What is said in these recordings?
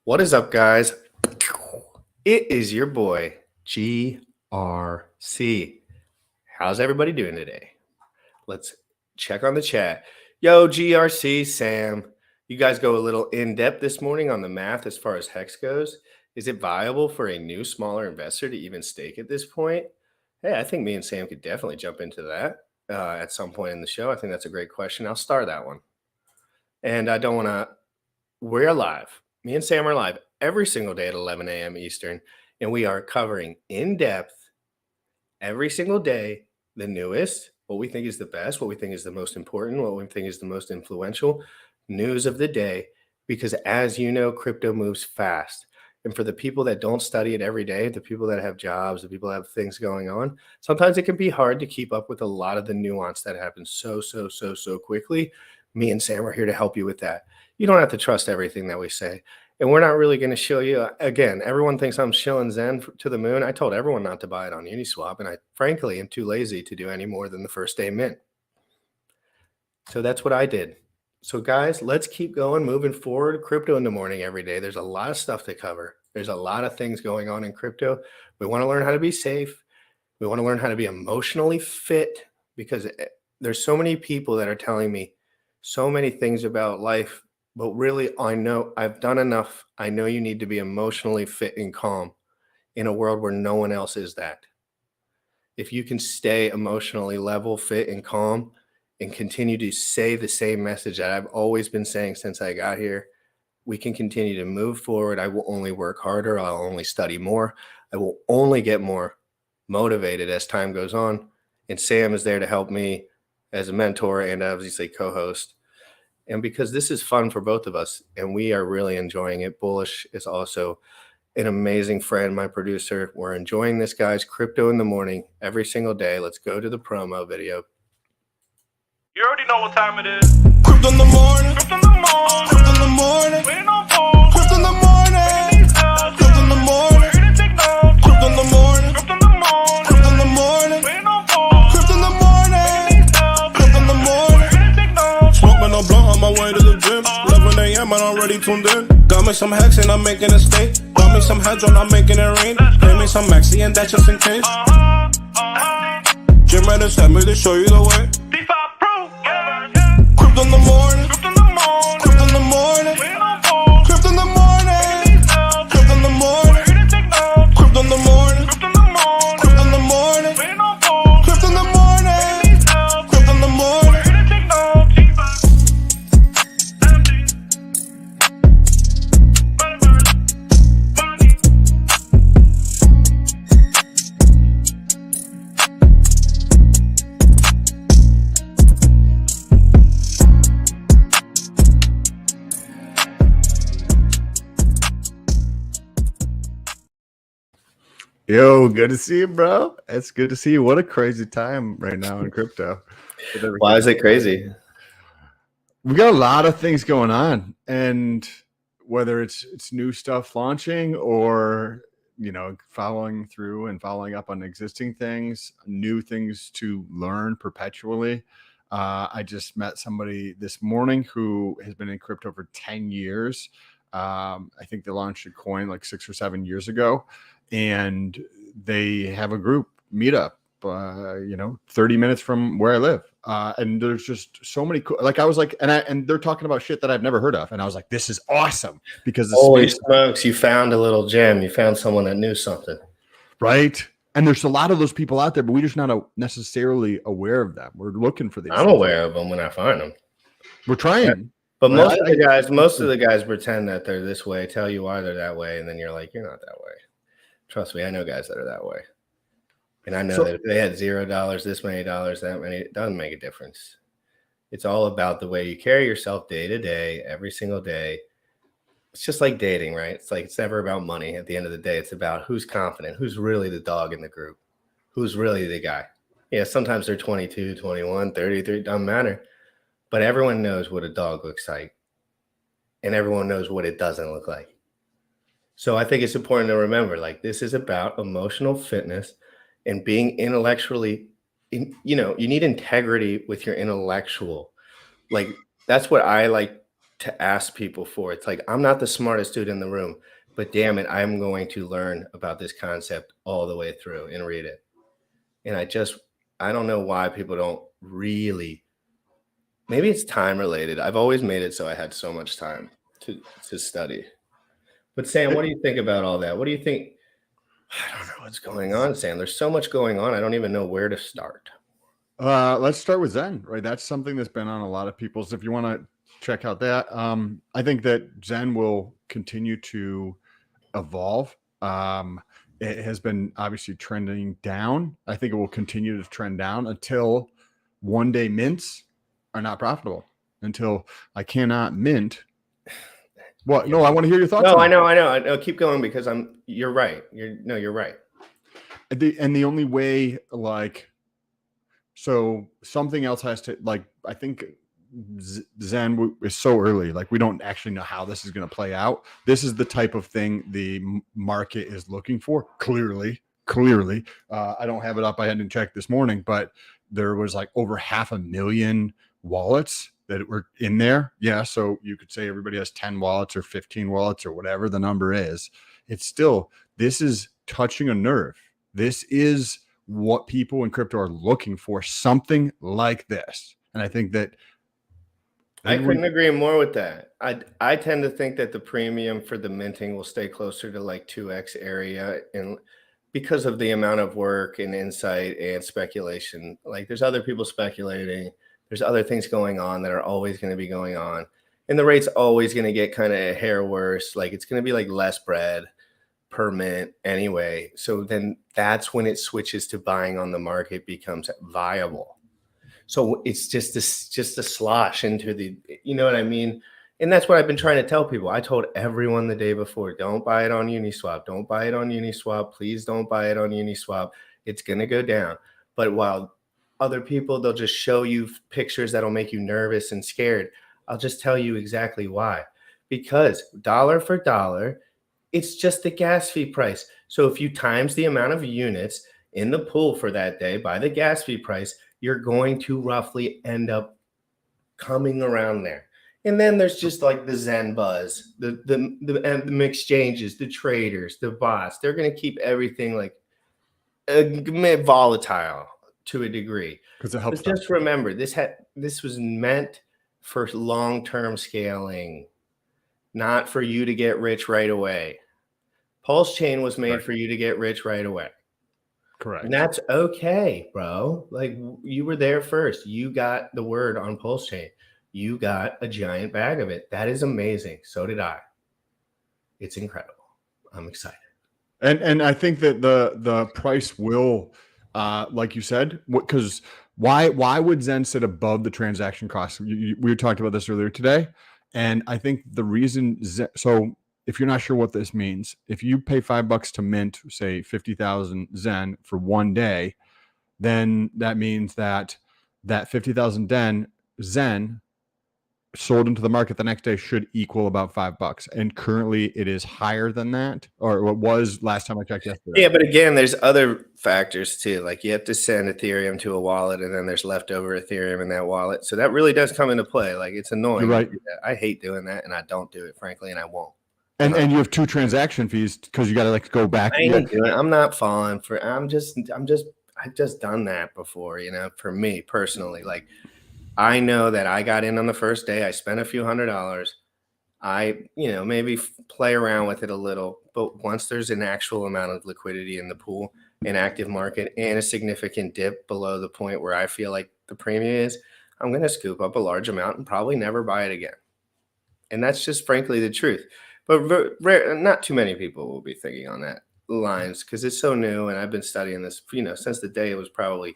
What is up, guys? It is your boy, GRC. How's everybody doing today? Let's check on the chat. Yo, GRC, Sam. You guys go a little in-depth this morning on the math as far as Hex goes. Is it viable for a new, smaller investor to even stake at this point? Hey, I think me and Sam could definitely jump into that at some point in the show. I think that's a great question. I'll start that one. And I don't want to... We're live. Me and Sam are live every single day at 11 a.m. Eastern, and we are covering in depth every single day the newest, what we think is the best, what we think is the most important, what we think is the most influential news of the day. Because as you know, crypto moves fast. And for the people that don't study it every day, the people that have jobs, the people that have things going on, sometimes it can be hard to keep up with a lot of the nuance that happens so quickly. Me and Sam are here to help you with that. You don't have to trust everything that we say. And we're not really going to show you. Again, everyone thinks I'm shilling Zen to the moon. I told everyone not to buy it on Uniswap, and I frankly am too lazy to do any more than the first day mint. So that's what I did. So guys, let's keep going, moving forward. Crypto in the morning every day. There's a lot of stuff to cover. There's a lot of things going on in crypto. We want to learn how to be safe. We want to learn how to be emotionally fit, because there's so many people that are telling me so many things about life. But really, I know I've done enough. I know you need to be emotionally fit and calm in a world where no one else is that. If you can stay emotionally level, fit, and calm and continue to say the same message that I've always been saying since I got here, we can continue to move forward. I will only work harder. I'll only study more. I will only get more motivated as time goes on. And Sam is there to help me as a mentor and obviously co-host. And because this is fun for both of us and we are really enjoying it. Bullish is also an amazing friend, my producer. We're enjoying this, guys. Crypto in the morning every single day. Let's go to the promo video. You already know what time it is. Crypto in the morning. Crypto in the morning. Crypto in the morning. Waiting on phone. Crypto in the morning. Crypto in the morning. Crypto in the morning. Crypto in the morning. Crypto in the morning. Waiting on phone. Crypto in the morning. Crypto in the morning. Smoking no blunt on my way to the gym. 11 a.m. and I'm already tuned in. Got me some hacks and I'm making a stake. Got me some heads on, I'm making it rain. Pay me some maxi and that's just in case. Jim ready to send me to show you the way. Crypto in the morning. Crypto in the morning. Crypto in the morning. Crypto in the morning. Crypto in the morning. Crypto in the morning. Crypto in the morning. Crypto in the morning. Crypto in the morning. Crypto in the morning. Yo, good to see you, bro. It's good to see you. What a crazy time right now in crypto. Why is it crazy? We got a lot of things going on, and whether it's new stuff launching or following through and following up on existing things, new things to learn perpetually. I just met somebody this morning who has been in crypto for 10 years. I think they launched a coin like 6 or 7 years ago. And they have a group meetup, 30 minutes from where I live. And there's just so many cool, like I was like, and they're talking about shit that I've never heard of. And I was like, this is awesome because holy smokes, you found a little gem. You found someone that knew something. Right. And there's a lot of those people out there, but we're just not necessarily aware of them. We're looking for these. I'm aware of them when I find them. We're trying. Yeah. But most of the guys pretend that they're this way, tell you why they're that way. And then you're like, you're not that way. Trust me, I know guys that are that way. And I know that if they had $0, this many dollars, that many, it doesn't make a difference. It's all about the way you carry yourself day to day, every single day. It's just like dating, right? It's like, it's never about money. At the end of the day, it's about who's confident, who's really the dog in the group, who's really the guy. Yeah, sometimes they're 22, 21, 33, doesn't matter. But everyone knows what a dog looks like. And everyone knows what it doesn't look like. So I think it's important to remember, like, this is about emotional fitness and being intellectually, you need integrity with your intellectual. Like, that's what I like to ask people for. It's like, I'm not the smartest dude in the room, but damn it, I'm going to learn about this concept all the way through and read it. And I don't know why people don't really, maybe it's time related. I've always made it so I had so much time to study. But Sam, what do you think about all that? What do you think? I don't know what's going on, Sam. There's so much going on. I don't even know where to start. Let's start with Zen, right? That's something that's been on a lot of people's. If you want to check out that, I think that Zen will continue to evolve. It has been obviously trending down. I think it will continue to trend down until one day mints are not profitable. Until I cannot mint. What? No, I want to hear your thoughts. No, I know. Keep going because you're right. You're right. And the only way, like, so something else has to, like, I think Zen is so early, like we don't actually know how this is going to play out. This is the type of thing the market is looking for. Clearly, I don't have it up. I hadn't checked this morning, but there was like over 500,000 wallets that were in there. Yeah, so you could say everybody has 10 wallets or 15 wallets or whatever the number is. It's still, this is touching a nerve. This is what people in crypto are looking for, something like this. And I think that I couldn't agree more with that. I tend to think that the premium for the minting will stay closer to like 2x area, and because of the amount of work and insight and speculation. Like there's other people speculating, there's other things going on that are always going to be going on, and the rate's always going to get kind of a hair worse. Like it's going to be like less bread per mint anyway. So then that's when it switches to buying on the market becomes viable. So it's just a slosh into the, you know what I mean? And that's what I've been trying to tell people. I told everyone the day before, don't buy it on Uniswap. Don't buy it on Uniswap. Please don't buy it on Uniswap. It's going to go down. But while other people, they'll just show you pictures that'll make you nervous and scared, I'll just tell you exactly why. Because dollar for dollar, it's just the gas fee price. So if you times the amount of units in the pool for that day by the gas fee price, you're going to roughly end up coming around there. And then there's just like the Zen buzz, the exchanges, the traders, the bots. They're going to keep everything like volatile to a degree. Because it helps. But just remember, this was meant for long-term scaling, not for you to get rich right away. Pulsechain was made for you to get rich right away. Correct. And that's okay, bro. Like you were there first. You got the word on Pulsechain. You got a giant bag of it. That is amazing. So did I. It's incredible. I'm excited. And I think that the price will, like you said, because why would Zen sit above the transaction cost? We talked about this earlier today, and I think the reason so if you're not sure what this means, if you pay $5 to mint, say 50,000 Zen for one day, then that means that 50,000 Zen sold into the market the next day should equal about $5. And currently it is higher than that, or it was last time I checked yesterday. Yeah, but again, there's other factors too. Like you have to send Ethereum to a wallet, and then there's leftover Ethereum in that wallet. So that really does come into play. Like it's annoying. You're right. I hate doing that, and I don't do it, frankly, and I won't. And you have 2 transaction fees because you got to like go back. I'm not falling for. I've just done that before. You know, for me personally, like I know that I got in on the first day. I spent a few $100s. I, maybe play around with it a little, but once there's an actual amount of liquidity in the pool, an active market, and a significant dip below the point where I feel like the premium is, I'm going to scoop up a large amount and probably never buy it again. And that's just frankly the truth. But not too many people will be thinking on that lines because it's so new, and I've been studying this, since the day it was probably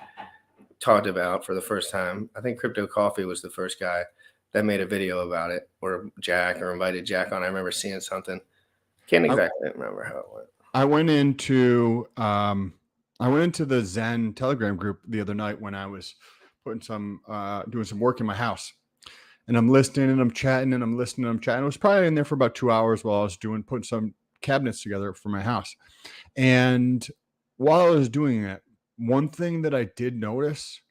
talked about for the first time. I think Crypto Coffee was the first guy that made a video about it, or invited Jack on. I remember seeing something. Can't exactly remember how it went. I went into the Zen Telegram group the other night when I was putting doing some work in my house. And I'm listening and I'm chatting and I'm listening and I'm chatting. I was probably in there for about 2 hours while I was putting some cabinets together for my house. And while I was doing that, one thing that I did notice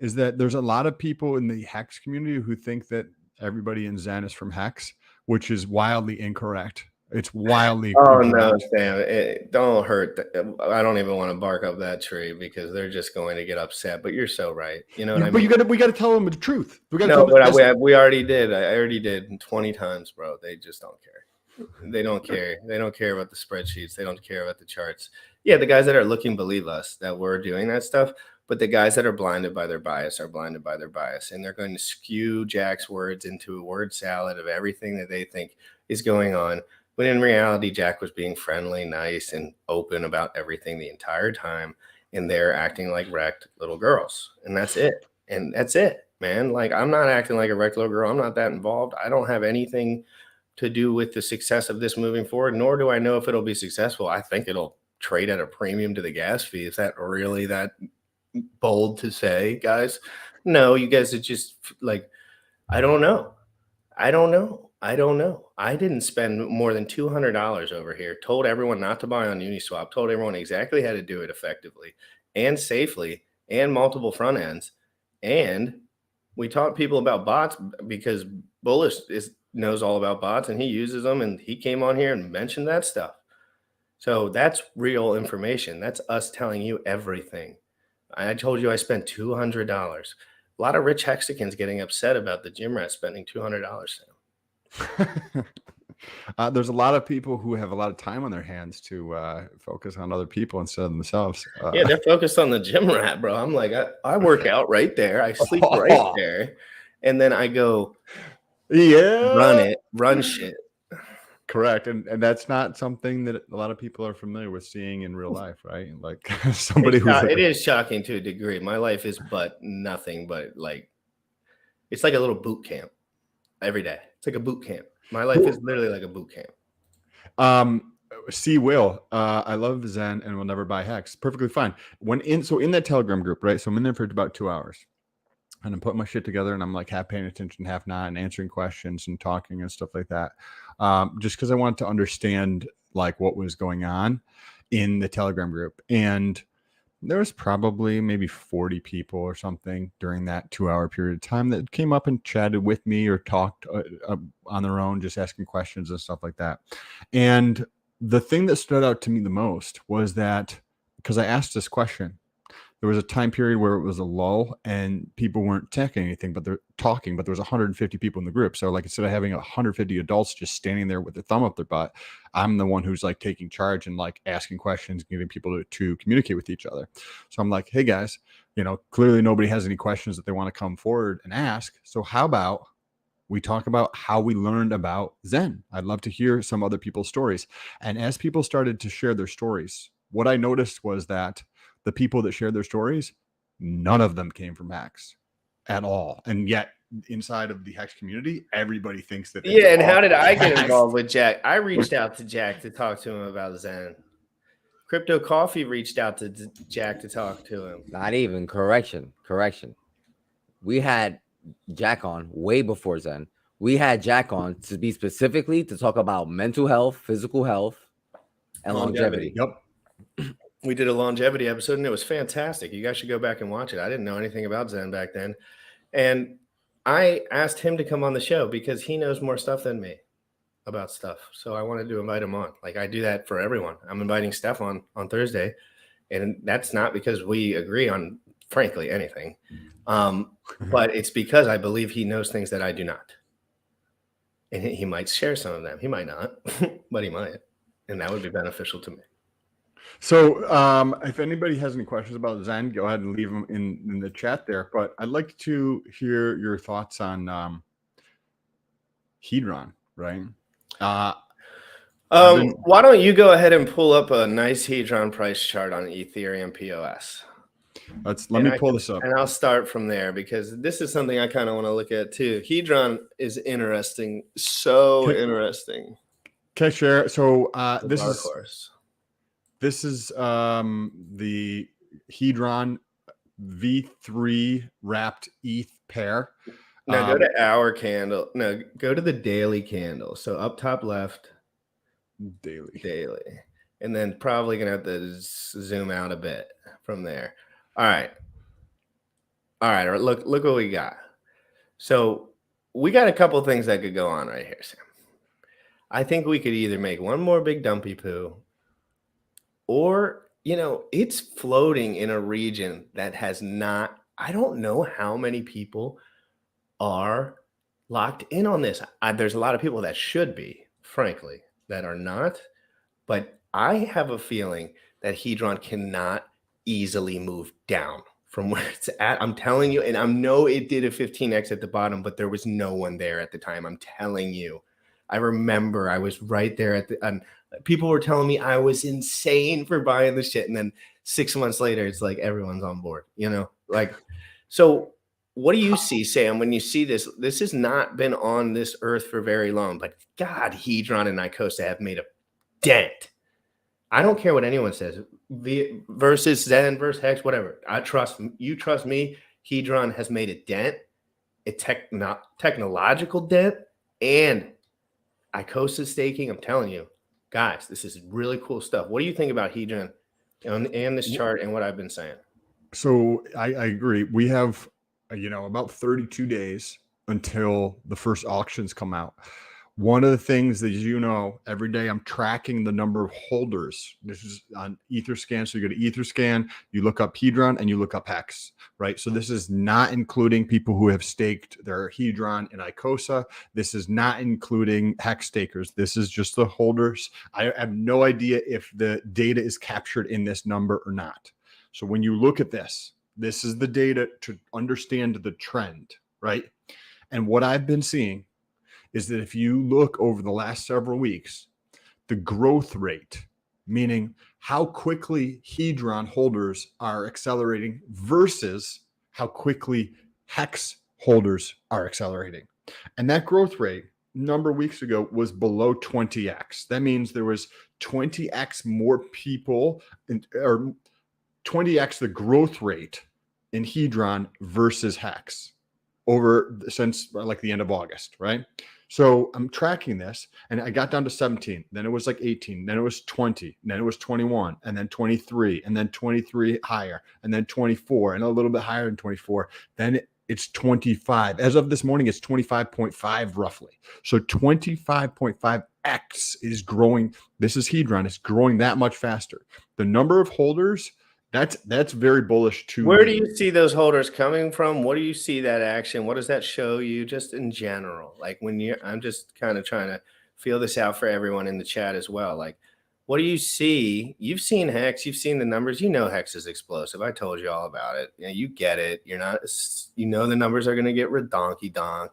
is that there's a lot of people in the Hex community who think that everybody in Zen is from Hex, which is wildly incorrect. It's wildly Oh incorrect. no, Sam! Don't hurt. I don't even want to bark up that tree because they're just going to get upset. But you're so right. You know what I mean? We got to tell them the truth. We got to No, tell them. but we already did. I already did 20 times, bro. They just don't care. They don't care. They don't care about the spreadsheets. They don't care about the charts. Yeah, the guys that are looking believe us that we're doing that stuff. But the guys that are blinded by their bias are blinded by their bias, and they're going to skew Jack's words into a word salad of everything that they think is going on. When in reality, Jack was being friendly, nice, and open about everything the entire time, and they're acting like wrecked little girls, and that's it. And that's it, man. Like, I'm not acting like a wrecked little girl. I'm not that involved. I don't have anything to do with the success of this moving forward, nor do I know if it'll be successful. I think it'll trade at a premium to the gas fee. Is that really that bold to say, guys? No, you guys are just like, I don't know. I don't know. I didn't spend more than $200 over here. Told everyone not to buy on Uniswap. Told everyone exactly how to do it effectively and safely and multiple front ends. And we taught people about bots because Bullish knows all about bots and he uses them. And he came on here and mentioned that stuff. So that's real information. That's us telling you everything. I told you I spent $200. A lot of rich Hexicans getting upset about the gym rat spending $200. There's a lot of people who have a lot of time on their hands to focus on other people instead of themselves. Yeah, they're focused on the gym rat, bro. I'm like, I work out right there. I sleep right there. And then I go run shit. Correct. And that's not something that a lot of people are familiar with seeing in real life, right? Like somebody who's it is shocking to a degree. My life is nothing but like, it's like a little boot camp every day. It's like a boot camp. My life is literally like a boot camp. Will, I love Zen and will never buy Hex. Perfectly fine. In that Telegram group, right? So I'm in there for about 2 hours. And I'm putting my shit together and I'm like half paying attention, half not, and answering questions and talking and stuff like that. Just because I wanted to understand like what was going on in the Telegram group. And there was probably maybe 40 people or something during that 2 hour period of time that came up and chatted with me or talked on their own, just asking questions and stuff like that. And the thing that stood out to me the most was that because I asked this question, there was a time period where it was a lull and people weren't checking anything, but they're talking, but there was 150 people in the group. So like, instead of having 150 adults just standing there with their thumb up their butt, I'm the one who's like taking charge and like asking questions, getting people to communicate with each other. So I'm like, hey guys, clearly nobody has any questions that they want to come forward and ask. So how about we talk about how we learned about Zen? I'd love to hear some other people's stories. And as people started to share their stories, what I noticed was that the people that shared their stories, none of them came from Hex at all. And yet inside of the Hex community, everybody thinks that. Yeah. And how did I get involved with Jack? I reached out to Jack to talk to him about Zen. Crypto Coffee reached out to Jack to talk to him. Not even correction. We had Jack on way before Zen. We had Jack on to be specifically to talk about mental health, physical health, and longevity. Yep. We did a longevity episode and it was fantastic. You guys should go back and watch it. I didn't know anything about Zen back then. And I asked him to come on the show because he knows more stuff than me about stuff. So I wanted to invite him on. Like I do that for everyone. I'm inviting Steph on Thursday. And that's not because we agree on, frankly, anything. But it's because I believe he knows things that I do not. And he might share some of them. He might not, but he might. And that would be beneficial to me. So if anybody has any questions about Zen, go ahead and leave them in the chat there. But I'd like to hear your thoughts on Hedron, right? Why don't you go ahead and pull up a nice Hedron price chart on Ethereum POS? Let me pull this up. And I'll start from there because this is something I kind of want to look at too. Hedron is interesting. So interesting. Okay, share. So this is the Hedron V3 wrapped ETH pair. Now go to our candle. No, go to the daily candle. So up top left, daily, and then probably gonna have to zoom out a bit from there. All right. Look what we got. So we got a couple things that could go on right here, Sam. I think we could either make one more big dumpy poo, or, it's floating in a region that has not, I don't know how many people are locked in on this. There's a lot of people that should be, frankly, that are not. But I have a feeling that Hedron cannot easily move down from where it's at. I'm telling you, and I know it did a 15x at the bottom, but there was no one there at the time. I'm telling you. I remember I was right there at the people were telling me I was insane for buying this shit. And then 6 months later, it's like everyone's on board, so what do you see, Sam, when you see this? This has not been on this earth for very long, but God, Hedron and icosa have made a dent. I don't care what anyone says. Versus Zen versus Hex, whatever. Trust me. Hedron has made a dent, a technological dent, and icosa staking. I'm telling you, guys, this is really cool stuff. What do you think about Hedron and this chart and what I've been saying? So I agree. We have, about 32 days until the first auctions come out. One of the things that, every day I'm tracking the number of holders. This is on Etherscan. So you go to Etherscan, you look up Hedron, and you look up Hex, right? So this is not including people who have staked their Hedron and icosa. This is not including Hex stakers. This is just the holders. I have no idea if the data is captured in this number or not. So when you look at this is the data to understand the trend, right? And what I've been seeing is that if you look over the last several weeks, the growth rate, meaning how quickly Hedron holders are accelerating versus how quickly Hex holders are accelerating. And that growth rate a number of weeks ago was below 20x. That means there was 20x more people, or 20x the growth rate in Hedron versus Hex since like the end of August, right? So I'm tracking this, and I got down to 17. Then it was like 18. Then it was 20. Then it was 21, and then 23, and then 23 higher, and then 24, and a little bit higher than 24. Then it's 25. As of this morning, it's 25.5 roughly. So 25.5x is growing. This is Hedron. It's growing that much faster. The number of holders, that's very bullish too. Where do you see those holders coming from? What do you see that action? What does that show you just in general? Like I'm just kind of trying to feel this out for everyone in the chat as well. Like, what do you see? You've seen Hex, you've seen the numbers. Hex is explosive. I told you all about it. You get it. You're not, the numbers are going to get redonky donk.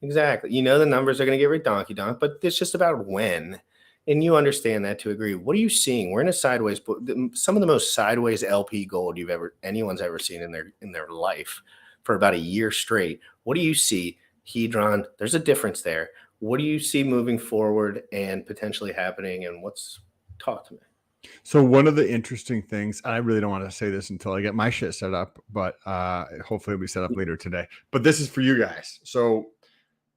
Exactly. The numbers are going to get redonky donk, but it's just about when. And you understand that to agree. What are you seeing? We're in a sideways, some of the most sideways LP gold anyone's ever seen in their life for about a year straight. What do you see? Hedron, there's a difference there. What do you see moving forward and potentially happening? And talk to me. So one of the interesting things, I really don't want to say this until I get my shit set up, but hopefully it'll be set up later today. But this is for you guys. So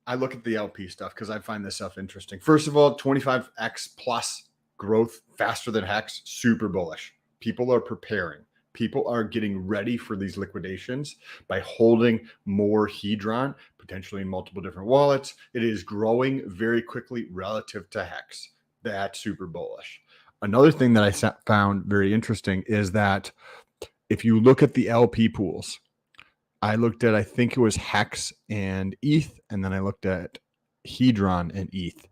I look at the LP stuff because I find this stuff interesting. First of all, 25x plus growth faster than Hex, super bullish. People are preparing. People are getting ready for these liquidations by holding more Hedron, potentially in multiple different wallets. It is growing very quickly relative to Hex. That's super bullish. Another thing that I found very interesting is that if you look at the LP pools, I looked at, I think it was Hex and ETH, and then I looked at Hedron and ETH.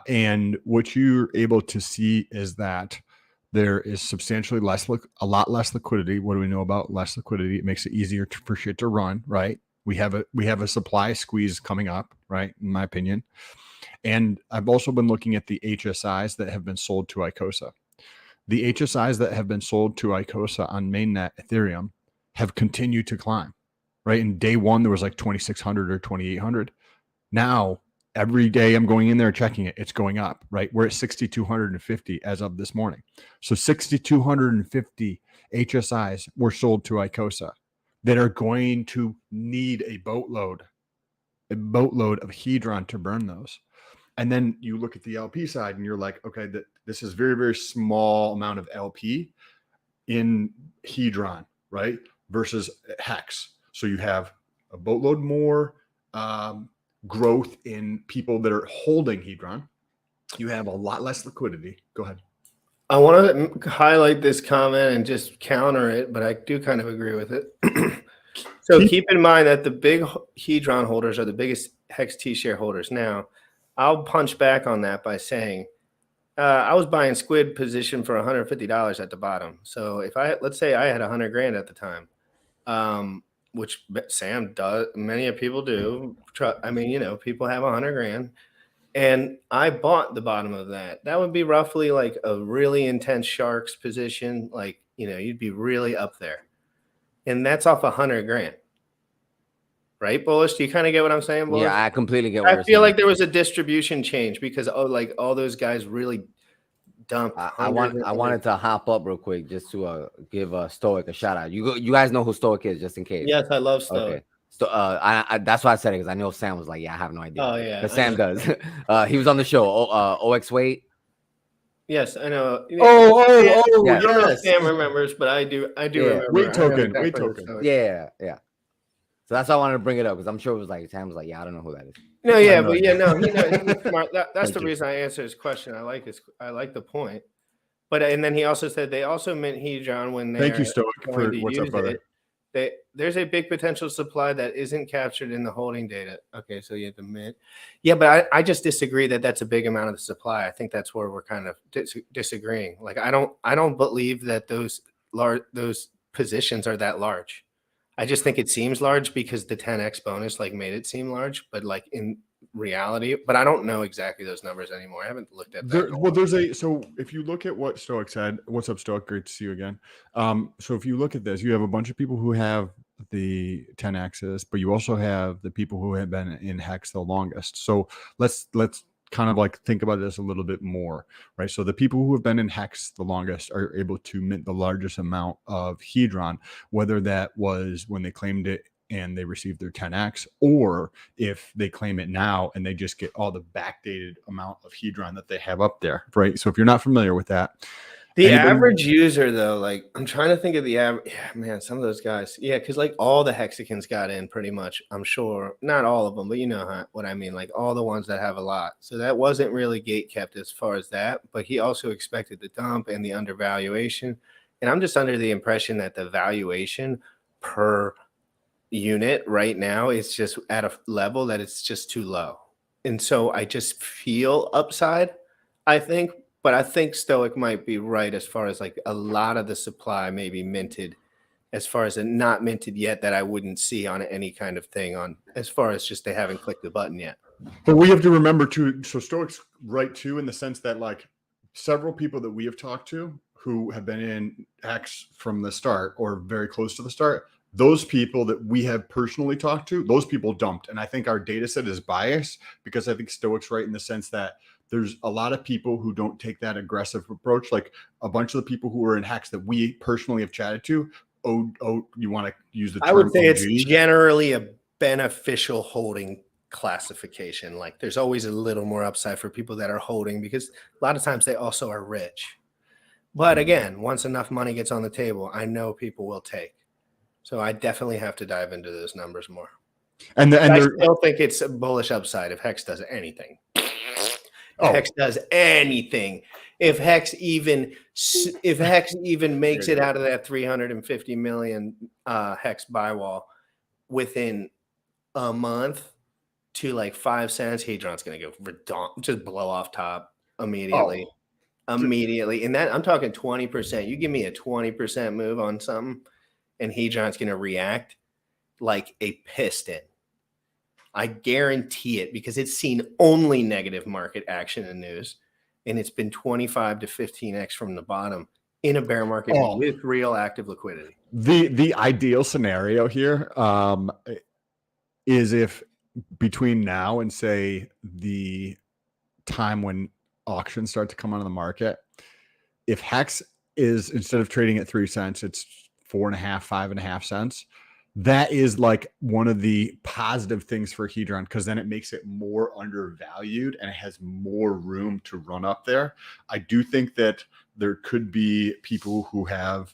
And what you're able to see is that there is substantially a lot less liquidity. What do we know about less liquidity? It makes it easier for shit to run, right? We have a supply squeeze coming up, right? In my opinion. And I've also been looking at the HSIs that have been sold to icosa. The HSIs that have been sold to icosa on mainnet Ethereum have continued to climb, right? In day one, there was like 2,600 or 2,800. Now, every day I'm going in there checking it, it's going up, right? We're at 6,250 as of this morning. So 6,250 HSIs were sold to icosa that are going to need a boatload of Hedron to burn those. And then you look at the LP side and you're like, okay, this is very, very small amount of LP in Hedron, right? Versus Hex. So you have a boatload more growth in people that are holding Hedron, you have a lot less liquidity. Go ahead. I want to highlight this comment and just counter it, but I do kind of agree with it. So keep in mind that the big Hedron holders are the biggest Hex T shareholders. Now, I'll punch back on that by saying I was buying Squid position for $150 at the bottom. So if let's say I had 100 grand at the time, which Sam does, many people do. I mean, you know, people have 100 grand. And I bought the bottom of that. That would be roughly like a really intense sharks position. Like, you know, you'd be really up there. And that's off 100 grand. Right, Bullish? Do you kind of get what I'm saying, Bullish? Yeah, I completely get what you're saying. I feel like there was a distribution change because like all those guys really dumped. I wanted to hop up real quick just to give Stoic a shout out. You guys know who Stoic is, just in case. Yes, I love Stoic. Okay. So I that's why I said it, because I know Sam was like, yeah, I have no idea. Oh yeah, but Sam does. He was on the show. OX Wait. Yes, I know. Yeah. I don't know Yes. if Sam remembers, but I do. I do remember. Wait token. Exactly Wait token. Yeah. So that's why I wanted to bring it up, because I'm sure it was like Sam was like, yeah, I don't know who that is. No, yeah, but yeah, no, he's smart. That's the reason I answer his question. I like the point. But and then he also said they also mint Hedron when they. Thank you, Stoic, for what's up, brother. There's a big potential supply that isn't captured in the holding data. Okay, so you have the mint. Yeah, but I just disagree that that's a big amount of the supply. I think that's where we're kind of disagreeing. Like I don't believe that those positions are that large. I just think it seems large because the 10x bonus like made it seem large, but like in reality, but I don't know exactly those numbers anymore. I haven't looked at that. So if you look at what Stoic said, what's up, Stoic? Great to see you again. So if you look at this, you have a bunch of people who have the 10x's, but you also have the people who have been in Hex the longest. So let's kind of like think about this a little bit more, right? So the people who have been in Hex the longest are able to mint the largest amount of Hedron, whether that was when they claimed it and they received their 10x, or if they claim it now and they just get all the backdated amount of Hedron that they have up there, right? So if you're not familiar with that, the average user, though, like I'm trying to think of the average. Yeah, man, some of those guys, yeah, because like all the Hexicans got in pretty much. I'm sure not all of them, but you know what I mean. Like all the ones that have a lot. So that wasn't really gate kept as far as that. But he also expected the dump and the undervaluation. And I'm just under the impression that the valuation per unit right now is just at a level that it's just too low. And so I just feel upside, I think. But I think Stoic might be right as far as like a lot of the supply may be minted, as far as not minted yet that I wouldn't see on any kind of thing on as far as just they haven't clicked the button yet. But we have to remember too, so Stoic's right too, in the sense that like several people that we have talked to who have been in Hex from the start or very close to the start, those people that we have personally talked to, those people dumped. And I think our data set is biased because I think Stoic's right in the sense that there's a lot of people who don't take that aggressive approach. Like a bunch of the people who are in Hex that we personally have chatted to. You want to use the term? I would say OG? It's generally a beneficial holding classification. Like there's always a little more upside for people that are holding because a lot of times they also are rich. But again, once enough money gets on the table, I know people will take. So I definitely have to dive into those numbers more. And I still think it's a bullish upside if Hex does anything. Hex does anything. If Hex even makes it out of that 350 million Hex buy wall within a month to like 5 cents, Hedron's going to go just blow off top immediately. Immediately. And that I'm talking 20%. You give me a 20% move on something and Hedron's going to react like a piston. I guarantee it because it's seen only negative market action and news, and it's been 25 to 15x from the bottom in a bear market with real active liquidity. The ideal scenario here is if between now and say the time when auctions start to come onto the market, if Hex is instead of trading at 3 cents, it's 4.5, 5.5 cents. That is like one of the positive things for Hedron because then it makes it more undervalued and it has more room to run up there. I do think that there could be people who have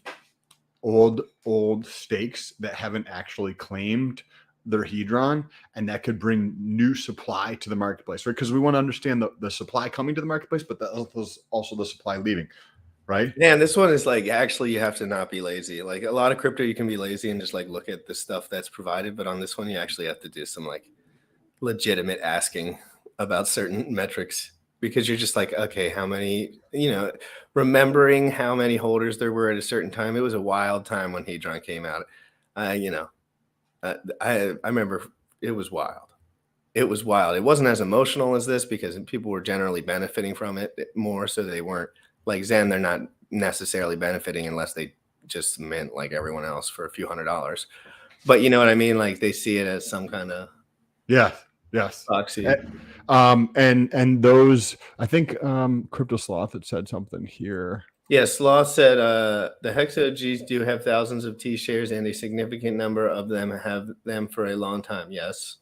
old stakes that haven't actually claimed their hedron, and that could bring new supply to the marketplace, right? Because we want to understand the supply coming to the marketplace, but also the supply leaving, right? Man, this one is like, actually, you have to not be lazy. Like a lot of crypto, you can be lazy and just like look at the stuff that's provided. But on this one, you actually have to do some like legitimate asking about certain metrics, because you're just like, okay, how many, remembering how many holders there were at a certain time. It was a wild time when Hedron came out. I remember it was wild. It was wild. It wasn't as emotional as this because people were generally benefiting from it more. So they weren't like Zen. They're not necessarily benefiting unless they just mint like everyone else for a few $100s. But you know what I mean? Like they see it as some kind of yes. proxy. And those, I think Crypto Sloth had said something here. Yeah, Sloth said the Hex OGs do have thousands of T shares, and a significant number of them have them for a long time. Yes.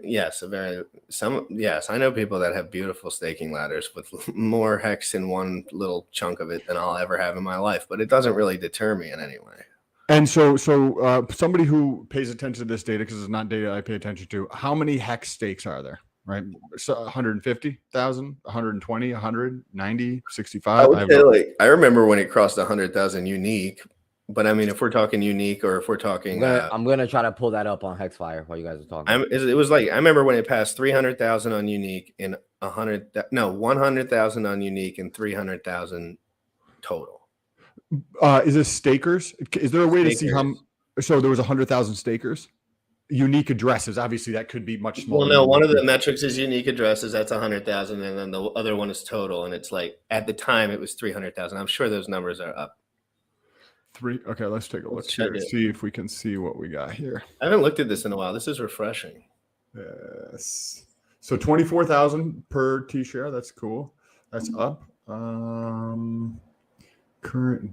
Yes, I know people that have beautiful staking ladders with more Hex in one little chunk of it than I'll ever have in my life, but it doesn't really deter me in any way. And so somebody who pays attention to this data, because it's not data I pay attention to, how many Hex stakes are there? Right, so 150,000, 120, 100, 90, 65. I would say I remember when it crossed 100,000 unique, but I mean, if we're talking unique or if we're talking, I'm gonna try to pull that up on Hexfire while you guys are talking. It was like I remember when it passed 300,000 on unique and 100,000 on unique and 300,000 total. Is this stakers? Is there a way to see how? So there was 100,000 stakers. Unique addresses, obviously that could be much smaller. Well, no, one of the metrics is unique addresses. That's 100,000, and then the other one is total, and it's like at the time it was 300,000. I'm sure those numbers are up. Okay, let's take a look here. See if we can see what we got here. I haven't looked at this in a while. This is refreshing. Yes. So 24,000 per T share. That's cool. That's up. Current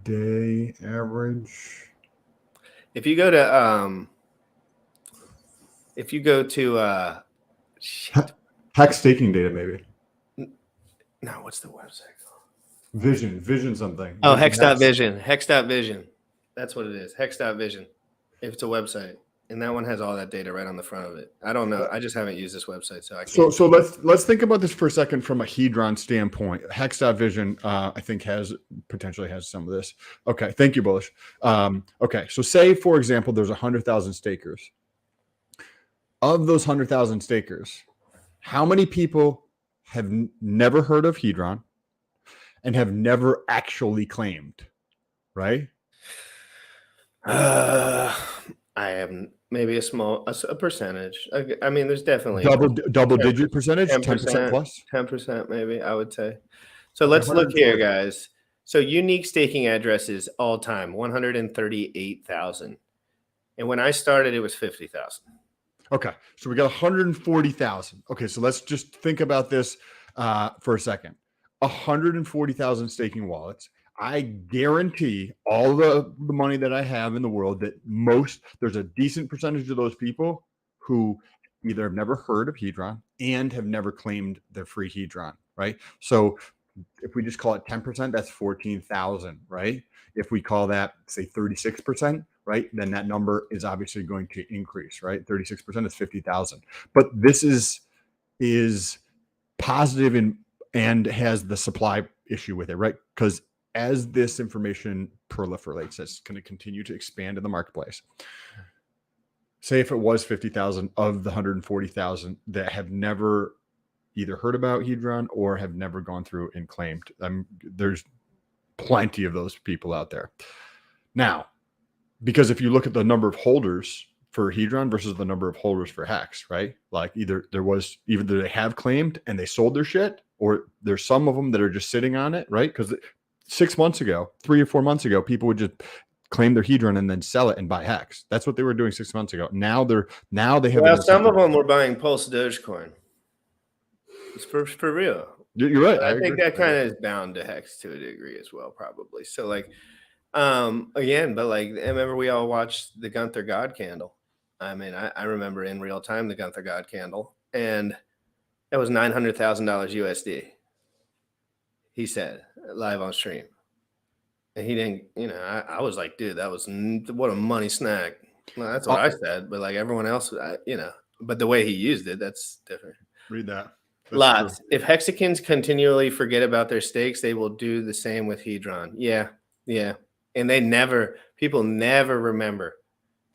day average. If you go to Hex staking data, maybe. No, what's the website called? Vision something. Oh, Hex.vision. Hex.vision. That's what it is. Hex.vision. If it's a website. And that one has all that data right on the front of it. I don't know. I just haven't used this website, so I can't. So let's think about this for a second from a Hedron standpoint. Hex.vision, I think potentially has some of this. Okay, thank you, Bullish. Okay, so say for example, there's 100,000 stakers. Of those 100,000 stakers, how many people have never heard of Hedron and have never actually claimed? Right? I have maybe a percentage. I mean, there's definitely double digit percentage, 10% plus, 10% maybe. I would say. So let's look here, guys. So unique staking addresses all time 138,000, and when I started, it was 50,000. Okay, so we got 140,000. Okay, so let's just think about this for a second. 140,000 staking wallets. I guarantee all the money that I have in the world that there's a decent percentage of those people who either have never heard of Hedron and have never claimed their free Hedron, right? So if we just call it 10%, that's 14,000, right? If we call that, say, 36%, right, then that number is obviously going to increase, right? 36% is 50,000. But this is positive and has the supply issue with it, right? Because as this information proliferates, it's going to continue to expand in the marketplace. Say if it was 50,000 of the 140,000 that have never either heard about Hedron or have never gone through and claimed. There's plenty of those people out there. Now, because if you look at the number of holders for Hedron versus the number of holders for Hex, right? Like either they have claimed and they sold their shit, or there's some of them that are just sitting on it, right? Because 6 months ago, 3 or 4 months ago, people would just claim their Hedron and then sell it and buy Hex. That's what they were doing 6 months ago. Now they have. Well, some of them were buying Pulse Dogecoin. It's for real. You're right. I think that kind of is bound to Hex to a degree as well, probably. So like, again, but like, I remember we all watched the Gunther God candle. I mean, I remember in real time the Gunther God candle, and that was $900,000 USD. He said live on stream, and he didn't. I was like, dude, that was what a money snack. Well, that's what I said, but like everyone else, but the way he used it, that's different. Read that. That's Lots. true. If hexagons continually forget about their stakes, they will do the same with Hedron. Yeah. And people never remember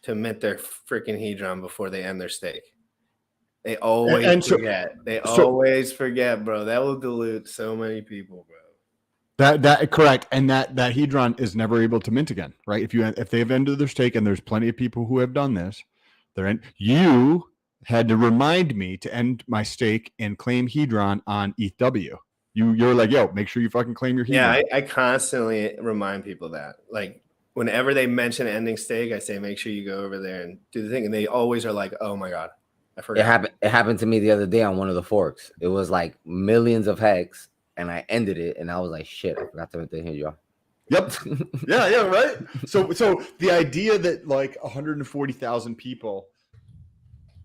to mint their freaking Hedron before they end their stake. They always forget. Always forget, bro. That will dilute so many people, bro. That correct, and that Hedron is never able to mint again, right? If they've ended their stake, and there's plenty of people who have done this, you had to remind me to end my stake and claim Hedron on ETHW. You're like, yo, make sure you fucking claim your Hedron. Yeah, I constantly remind people that. Like whenever they mention ending stake, I say make sure you go over there and do the thing, and they always are like, oh my god, I forgot. It happened to me the other day on one of the forks. It was like millions of hex, and I ended it, and I was like, shit, I forgot to mint the Hedron. Yep. Yeah, right. So the idea that like 140,000 people,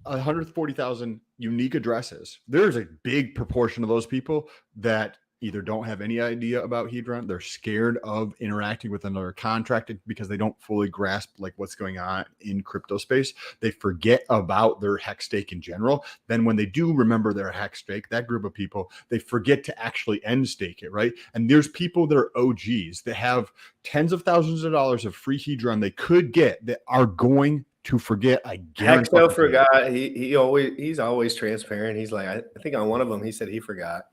140,000 unique addresses, there's a big proportion of those people that either don't have any idea about Hedron, they're scared of interacting with another contract because they don't fully grasp like what's going on in crypto space. They forget about their hex stake in general. Then when they do remember their hex stake, that group of people, they forget to actually end stake it, right? And there's people that are OGs that have tens of thousands of dollars of free Hedron they could get that are going to forget. I guarantee. Hexo forgot. He's always transparent. He's like, I think on one of them he said he forgot.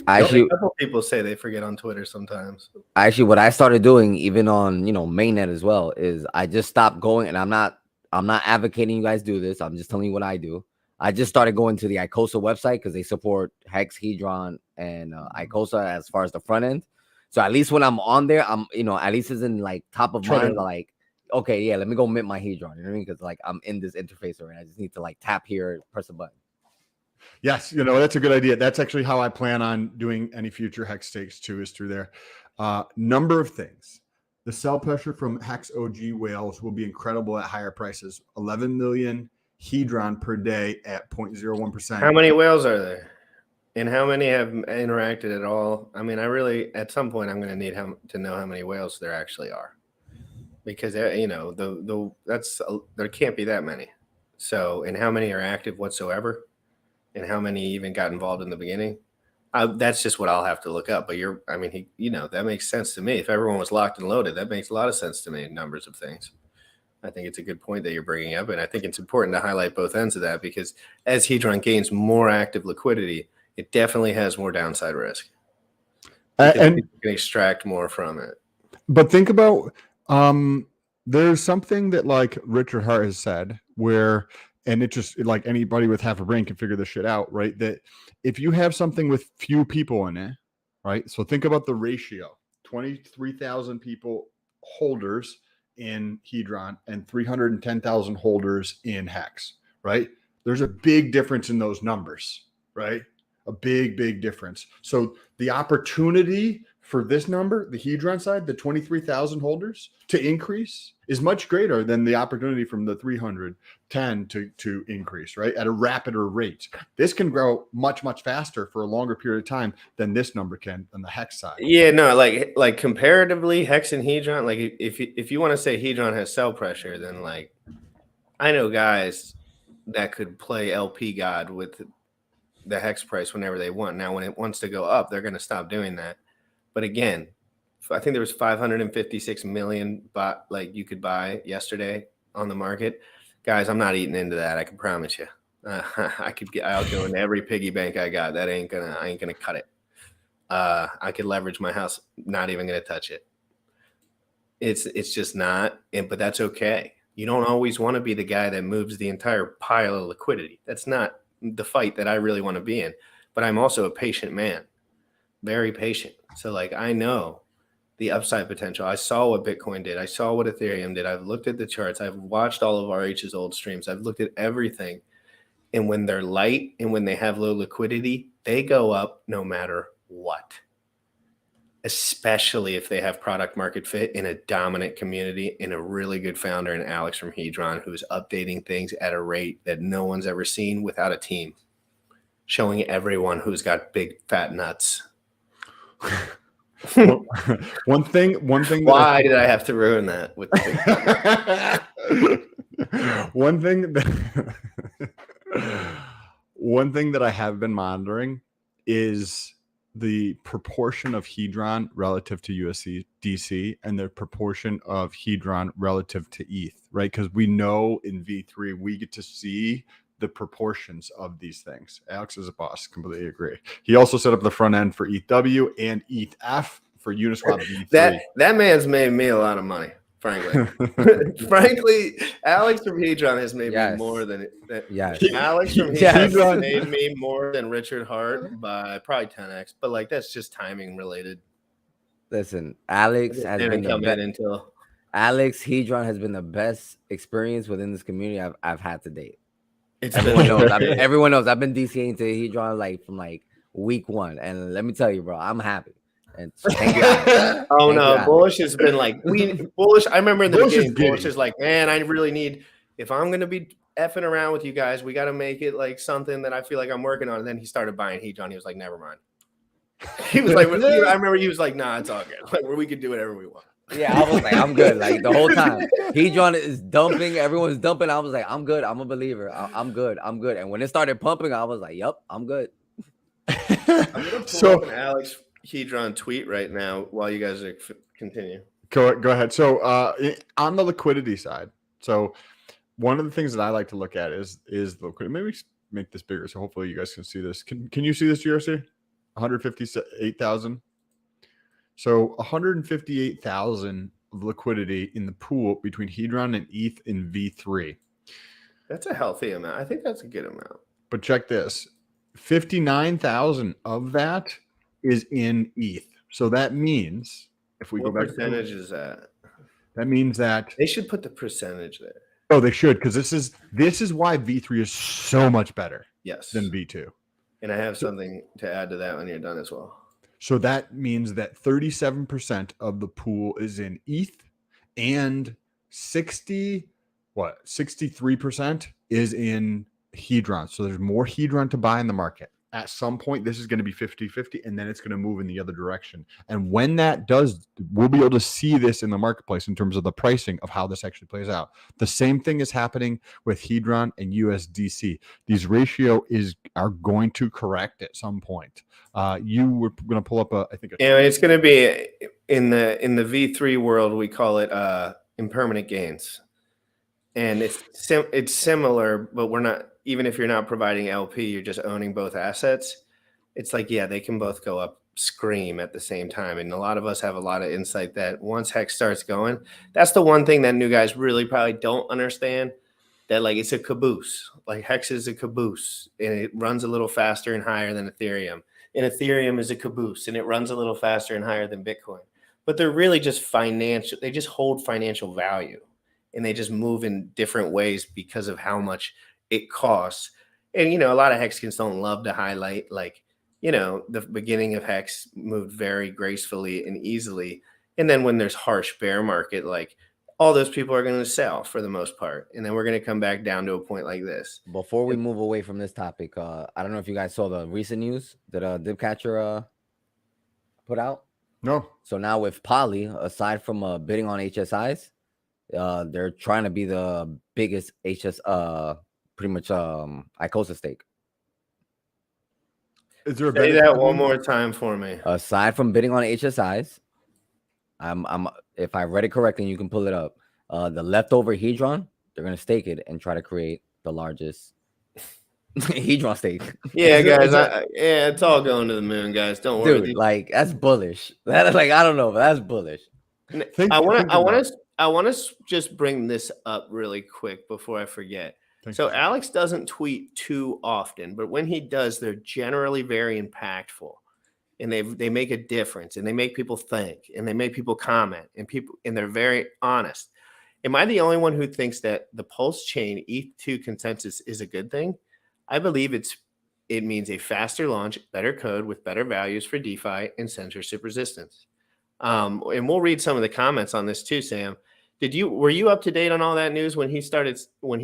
A couple people say they forget on Twitter sometimes. Actually, what I started doing, even on mainnet as well, is I just stopped going, and I'm not advocating you guys do this. I'm just telling you what I do. I just started going to the icosa website because they support Hex, Hedron, and icosa as far as the front end. So at least when I'm on there, I'm at least it's in like top of mind. Like, okay, yeah, let me go mint my Hedron. You know what I mean? Because like I'm in this interface already. I just need to like tap here, press a button. Yes, that's a good idea. That's actually how I plan on doing any future hex stakes too, is through there. Number of things. The sell pressure from Hex OG whales will be incredible at higher prices. 11 million Hedron per day at 0.01%. How many whales are there? And how many have interacted at all? I mean, at some point, I'm going to need to know how many whales there actually are. Because, there can't be that many. So, and how many are active whatsoever? And how many even got involved in the beginning? That's just what I'll have to look up. But that makes sense to me. If everyone was locked and loaded, that makes a lot of sense to me. Numbers of things. I think it's a good point that you're bringing up, and I think it's important to highlight both ends of that because as Hedron gains more active liquidity, it definitely has more downside risk. And you can extract more from it. But think about there's something that like Richard Hart has said where. And it just like anybody with half a brain can figure this shit out, right? That if you have something with few people in it, right? So think about the ratio, 23,000 people holders in Hedron and 310,000 holders in Hex, right? There's a big difference in those numbers, right? A big, big difference. So the opportunity for this number, the Hedron side, the 23,000 holders to increase is much greater than the opportunity from the 310 to increase, right? At a rapider rate. This can grow much, much faster for a longer period of time than this number can on the Hex side. Yeah, no, like comparatively, Hex and Hedron, like if you want to say Hedron has sell pressure, then like I know guys that could play LP God with the Hex price whenever they want. Now, when it wants to go up, they're going to stop doing that. But again, I think there was 556 million you could buy yesterday on the market. Guys, I'm not eating into that. I can promise you. I'll go into every piggy bank I got. I ain't gonna cut it. I could leverage my house. Not even gonna touch it. It's just not. But that's okay. You don't always want to be the guy that moves the entire pile of liquidity. That's not the fight that I really want to be in. But I'm also a patient man, very patient. So like I know the upside potential. I saw what Bitcoin did. I saw what Ethereum did. I've looked at the charts. I've watched all of RH's old streams. I've looked at everything. And when they're light and when they have low liquidity, they go up no matter what. Especially if they have product market fit in a dominant community and a really good founder in Alex from Hedron, who's updating things at a rate that no one's ever seen without a team, showing everyone who's got big fat nuts. One thing that Why did I have to ruin that with one thing that one thing that I have been monitoring is the proportion of Hedron relative to USDC and the proportion of Hedron relative to ETH, right? Because we know in V3 we get to see the proportions of these things. Alex is a boss, completely agree. He also set up the front end for ETHW and ETHF for Uniswap V3. That man's made me a lot of money, frankly. Frankly, Alex from Hedron has made me more than Alex from Hedron made me more than Richard Hart by probably 10x. But like that's just timing related. Listen, Alex has been Alex Hedron has been the best experience within this community I've had to date. Everyone knows. I've been DCing to Hedron like from like week 1, and let me tell you, bro, I'm happy. And thank you, Alex. Bullish has been like Bullish. I remember in the beginning, Bullish is like, man, I really need, if I'm gonna be effing around with you guys, we got to make it like something that I feel like I'm working on. And then he started buying Hedron. He was like, never mind. He was like, I remember he was like, nah, it's all good. Like, we can do whatever we want. Yeah, I was like, I'm good. Like the whole time, Hedron is dumping. Everyone's dumping. I was like, I'm good. I'm a believer. I'm good. I'm good. And when it started pumping, I was like, yep, I'm good. I'm gonna pull up an Alex Hedron tweet right now while you guys are continue. Go ahead. So on the liquidity side, so one of the things that I like to look at is the liquidity. Maybe make this bigger so hopefully you guys can see this. Can you see this, GRC? 158,000. So 158,000 of liquidity in the pool between Hedron and ETH in V3. That's a healthy amount. I think that's a good amount. But check this. 59,000 of that is in ETH. So that means if we go back, what percentage is that? That means that they should put the percentage there. Oh, they should, because this is why V3 is so much better than V2. And I have something to add to that when you're done as well. So that means that 37% of the pool is in ETH and 63% is in Hedron. So there's more Hedron to buy in the market. At some point, this is going to be 50-50, and then it's going to move in the other direction. And when that does, we'll be able to see this in the marketplace in terms of the pricing of how this actually plays out. The same thing is happening with Hedron and USDC. These are going to correct at some point. You were going to pull up it's going to be in the V3 world. We call it impermanent gains, and it's similar, but we're not. Even if you're not providing LP, you're just owning both assets. It's like, yeah, they can both go up scream at the same time. And a lot of us have a lot of insight that once Hex starts going, that's the one thing that new guys really probably don't understand, that like it's a caboose. Like Hex is a caboose and it runs a little faster and higher than Ethereum. And Ethereum is a caboose and it runs a little faster and higher than Bitcoin. But they're really just financial. They just hold financial value and they just move in different ways because of how much it costs. And, a lot of Hexkins don't love to highlight, like, the beginning of Hex moved very gracefully and easily. And then when there's harsh bear market, like all those people are going to sell for the most part. And then we're going to come back down to a point like this. Before we move away from this topic, I don't know if you guys saw the recent news that Dipcatcher put out. No. So now with Poly, aside from bidding on HSIs, they're trying to be the biggest pretty much icosa stake. Is there a say that one more time for me? Aside from bidding on HSIs, I'm if I read it correctly, and you can pull it up. The leftover Hedron, they're gonna stake it and try to create the largest Hedron stake. Yeah, guys. It's all going to the moon, guys. Don't worry. Dude, like that's bullish. That like I don't know, but that's bullish. I want to just bring this up really quick before I forget. So Alex doesn't tweet too often, but when he does, they're generally very impactful, and they make a difference, and they make people think, and they make people comment, and they're very honest. Am I the only one who thinks that the Pulsechain ETH2 consensus is a good thing? I believe it means a faster launch, better code with better values for DeFi and censorship resistance. And we'll read some of the comments on this too, Sam. Were you up to date on all that news when he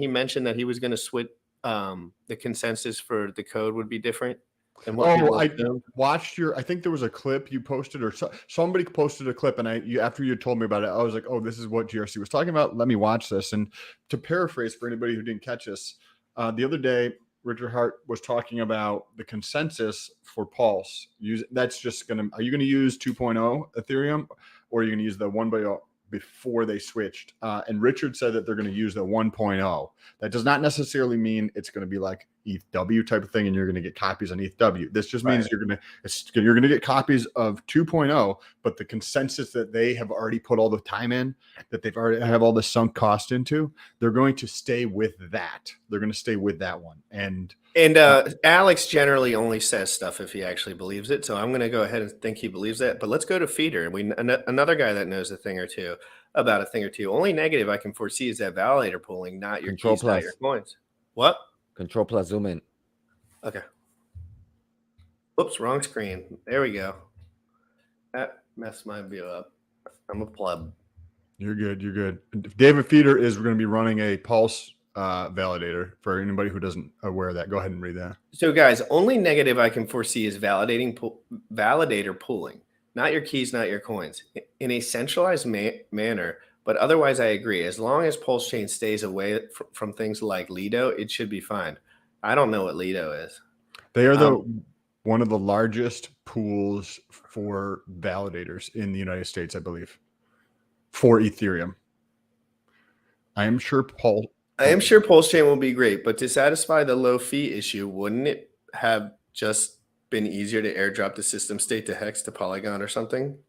mentioned that he was going to switch the consensus for the code would be different? and what people I assume. watched your. I think there was a clip you posted, or somebody posted a clip, and after you told me about it, I was like, "Oh, this is what GRC was talking about. Let me watch this." And to paraphrase for anybody who didn't catch this, the other day, Richard Hart was talking about the consensus for Pulse. That's just gonna. Are you going to use 2.0 Ethereum, or are you going to use the 1.0 before they switched? And Richard said that they're going to use the 1.0. That does not necessarily mean it's going to be like ETHW type of thing, and you're going to get copies on ETHW. This just means you're going to get copies of 2.0, but the consensus that they have already put all the time in, that they've already have all the sunk cost into, they're going to stay with that. They're going to stay with that one. And Alex generally only says stuff if he actually believes it. So I'm going to go ahead and think he believes that. But let's go to Feeder. Another guy that knows a thing or two about a thing or two. Only negative I can foresee is that validator pooling, not your Control keys, not plus. your coins. What? Control plus zoom in. Okay. Oops, wrong screen. There we go. That messed my view up. I'm a pleb. You're good. You're good. David Feeder is going to be running a Pulse validator for anybody who doesn't aware of that. Go ahead and read that. So guys, only negative I can foresee is validator pooling, not your keys, not your coins, in a centralized manner. But otherwise, I agree. As long as Pulsechain stays away from things like Lido, it should be fine. I don't know what Lido is. They are one of the largest pools for validators in the United States, I believe, for Ethereum. I am sure Pulsechain will be great, but to satisfy the low fee issue, wouldn't it have just been easier to airdrop the system state to Hex to Polygon or something?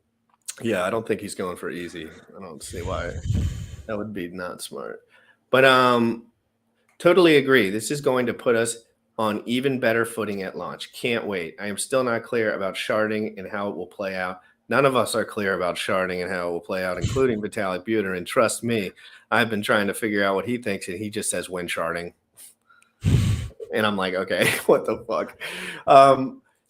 Yeah, I don't think he's going for easy. I don't see why. That would be not smart. But totally agree. This is going to put us on even better footing at launch. Can't wait. I am still not clear about sharding and how it will play out. None of us are clear about sharding and how it will play out, including Vitalik Buterin. And trust me, I've been trying to figure out what he thinks, and he just says when sharding. And I'm like, okay, what the fuck?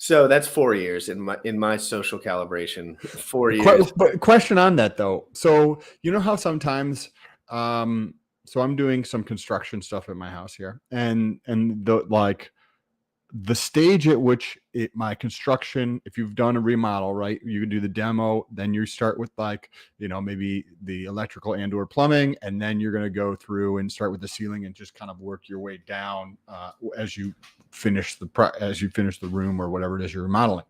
So that's 4 years in my social calibration. 4 years. Question on that though. So you know how sometimes, so I'm doing some construction stuff at my house here, and the stage at which my construction, if you've done a remodel, right, you do the demo, then you start with maybe the electrical and or plumbing, and then you're going to go through and start with the ceiling and just kind of work your way down as you finish the room or whatever it is you're remodeling.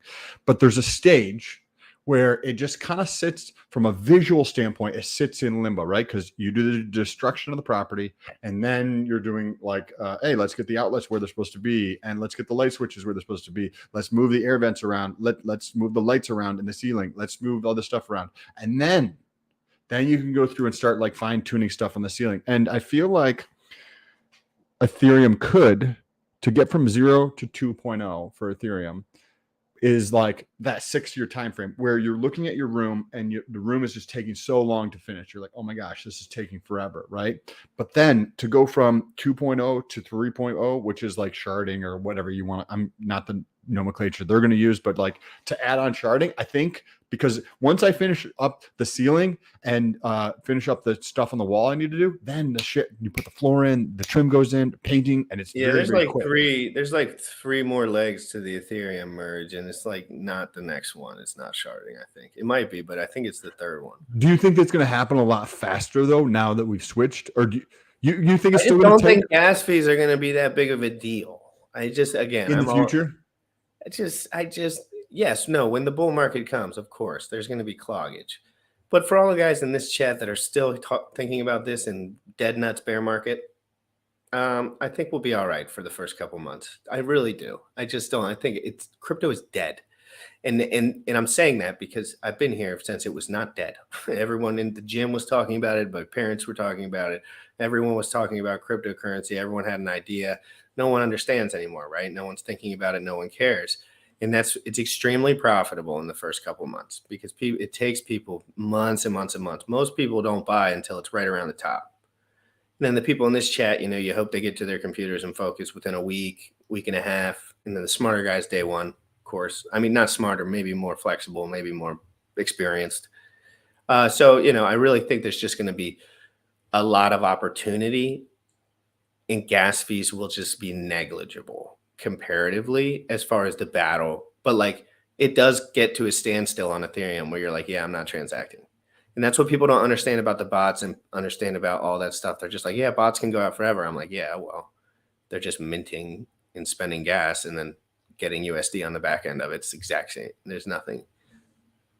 But there's a stage where it just kind of sits from a visual standpoint, it sits in limbo, right? Because you do the destruction of the property, and then you're doing hey, let's get the outlets where they're supposed to be, and let's get the light switches where they're supposed to be. Let's move the air vents around. Let's move the lights around in the ceiling. Let's move all this stuff around. And then you can go through and start fine tuning stuff on the ceiling. And I feel like Ethereum could, to get from 0 to 2.0 for Ethereum, is like that 6-year time frame where you're looking at your room and the room is just taking so long to finish. You're like, oh my gosh, this is taking forever, right? But then to go from 2.0 to 3.0, which is like sharding or whatever you want, I'm not the nomenclature they're going to use, but to add on sharding, I think, because once I finish up the ceiling and finish up the stuff on the wall I need to do, then you put the floor in, the trim goes in, painting, and it's very, there's very like quick. there's like 3 more legs to the Ethereum merge, and it's not the next one. It's not sharding. I think it might be, but I think it's the third one. Do you think that's going to happen a lot faster though now that we've switched, or do you think it's I still don't going to take think gas fees are going to be that big of a deal. I just in the future? Yes, no, when the bull market comes, of course, there's going to be cloggage. But for all the guys in this chat that are still thinking about this in dead nuts bear market, I think we'll be all right for the first couple months. I really do. I just don't. I think crypto is dead. And I'm saying that because I've been here since it was not dead. Everyone in the gym was talking about it. My parents were talking about it. Everyone was talking about cryptocurrency. Everyone had an idea. No one understands anymore, right? No one's thinking about it. No one cares. And it's extremely profitable in the first couple of months because it takes people months and months and months. Most people don't buy until it's right around the top. And then the people in this chat, you hope they get to their computers and focus within a week and a half. And then the smarter guys, day one, of course. I mean, not smarter, maybe more flexible, maybe more experienced. So, I really think there's just going to be a lot of opportunity, and gas fees will just be negligible comparatively as far as the battle, but like it does get to a standstill on Ethereum where you're like, yeah, I'm not transacting. And that's what people don't understand about the bots and understand about all that stuff. They're just like, yeah, bots can go out forever. I'm like, yeah, well, they're just minting and spending gas and then getting USD on the back end of it. It's the exact same. There's nothing.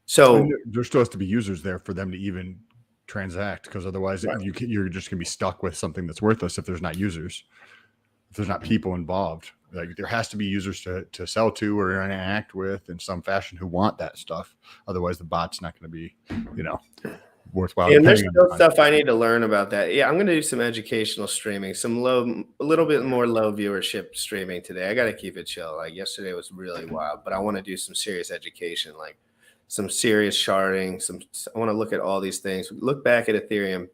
So And there still has to be users there for them to even transact, because otherwise Right. you're just going to be stuck with something that's worthless if there's not users, if there's not people involved. Like there has to be users to sell to or interact with in some fashion who want that stuff. Otherwise, the bot's not going to be, worthwhile. and there's depending still on- stuff I need to learn about that. Yeah, I'm going to do some educational streaming, a little bit more low viewership streaming today. I got to keep it chill. Like yesterday was really wild, but I want to do some serious education, like some serious sharding. I want to look at all these things. Look back at Ethereum.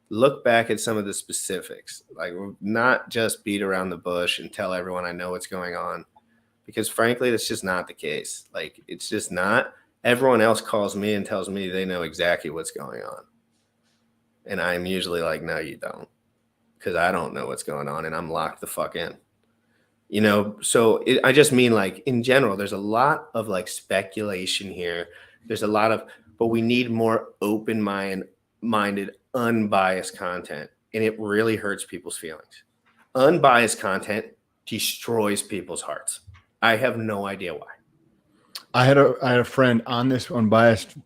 Look back at some of the specifics. Like not just beat around the bush and tell everyone I know what's going on, because frankly, that's just not the case. Like it's just not. Everyone else calls me and tells me they know exactly what's going on. And I'm usually like, no, you don't. Because I don't know what's going on and I'm locked the fuck in. So I just mean like in general, there's a lot of like speculation here. There's a lot of, but we need more open-minded, unbiased content. And it really hurts people's feelings. Unbiased content destroys people's hearts. I have no idea why. I had a friend on this unbiased.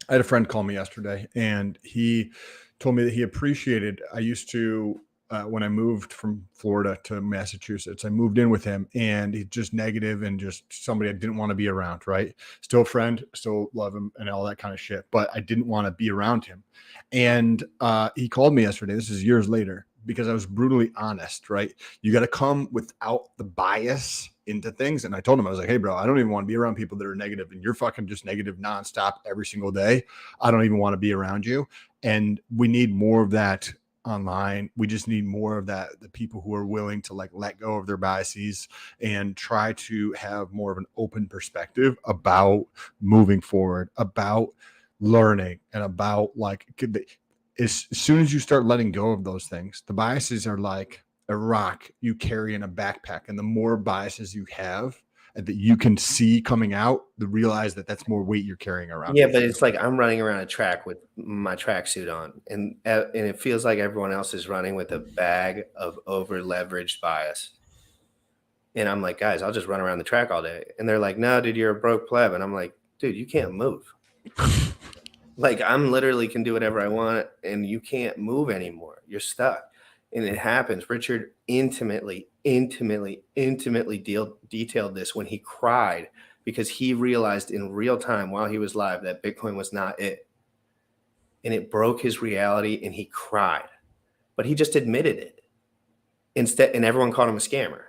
I had a friend call me yesterday, and he told me that he appreciated. I used to when I moved from Florida to Massachusetts, I moved in with him, and he's just negative and just somebody I didn't want to be around. Right, still a friend, still love him, and all that kind of shit. But I didn't want to be around him. And he called me yesterday. This is years later, because I was brutally honest. Right, you got to come without the bias into things. And I told him, I was like, hey bro, I don't even want to be around people that are negative, and you're fucking just negative nonstop every single day. I don't even want to be around you. And we need more of that online. We just need more of that. The people who are willing to like let go of their biases and try to have more of an open perspective about moving forward, about learning, and about like, as soon as you start letting go of those things, the biases are like a rock you carry in a backpack, and the more biases you have and that you can see coming out, realize that that's more weight you're carrying around. Yeah, but it's like I'm running around a track with my tracksuit on, and it feels like everyone else is running with a bag of over leveraged bias. And I'm like, guys, I'll just run around the track all day. And they're like, no, dude, you're a broke pleb. And I'm like, dude, you can't move. Like I'm literally can do whatever I want, and you can't move anymore. You're stuck. And it happens. Richard intimately detailed this when he cried because he realized in real time while he was live that Bitcoin was not it. And it broke his reality, and he cried. But he just admitted it. Instead, and everyone called him a scammer.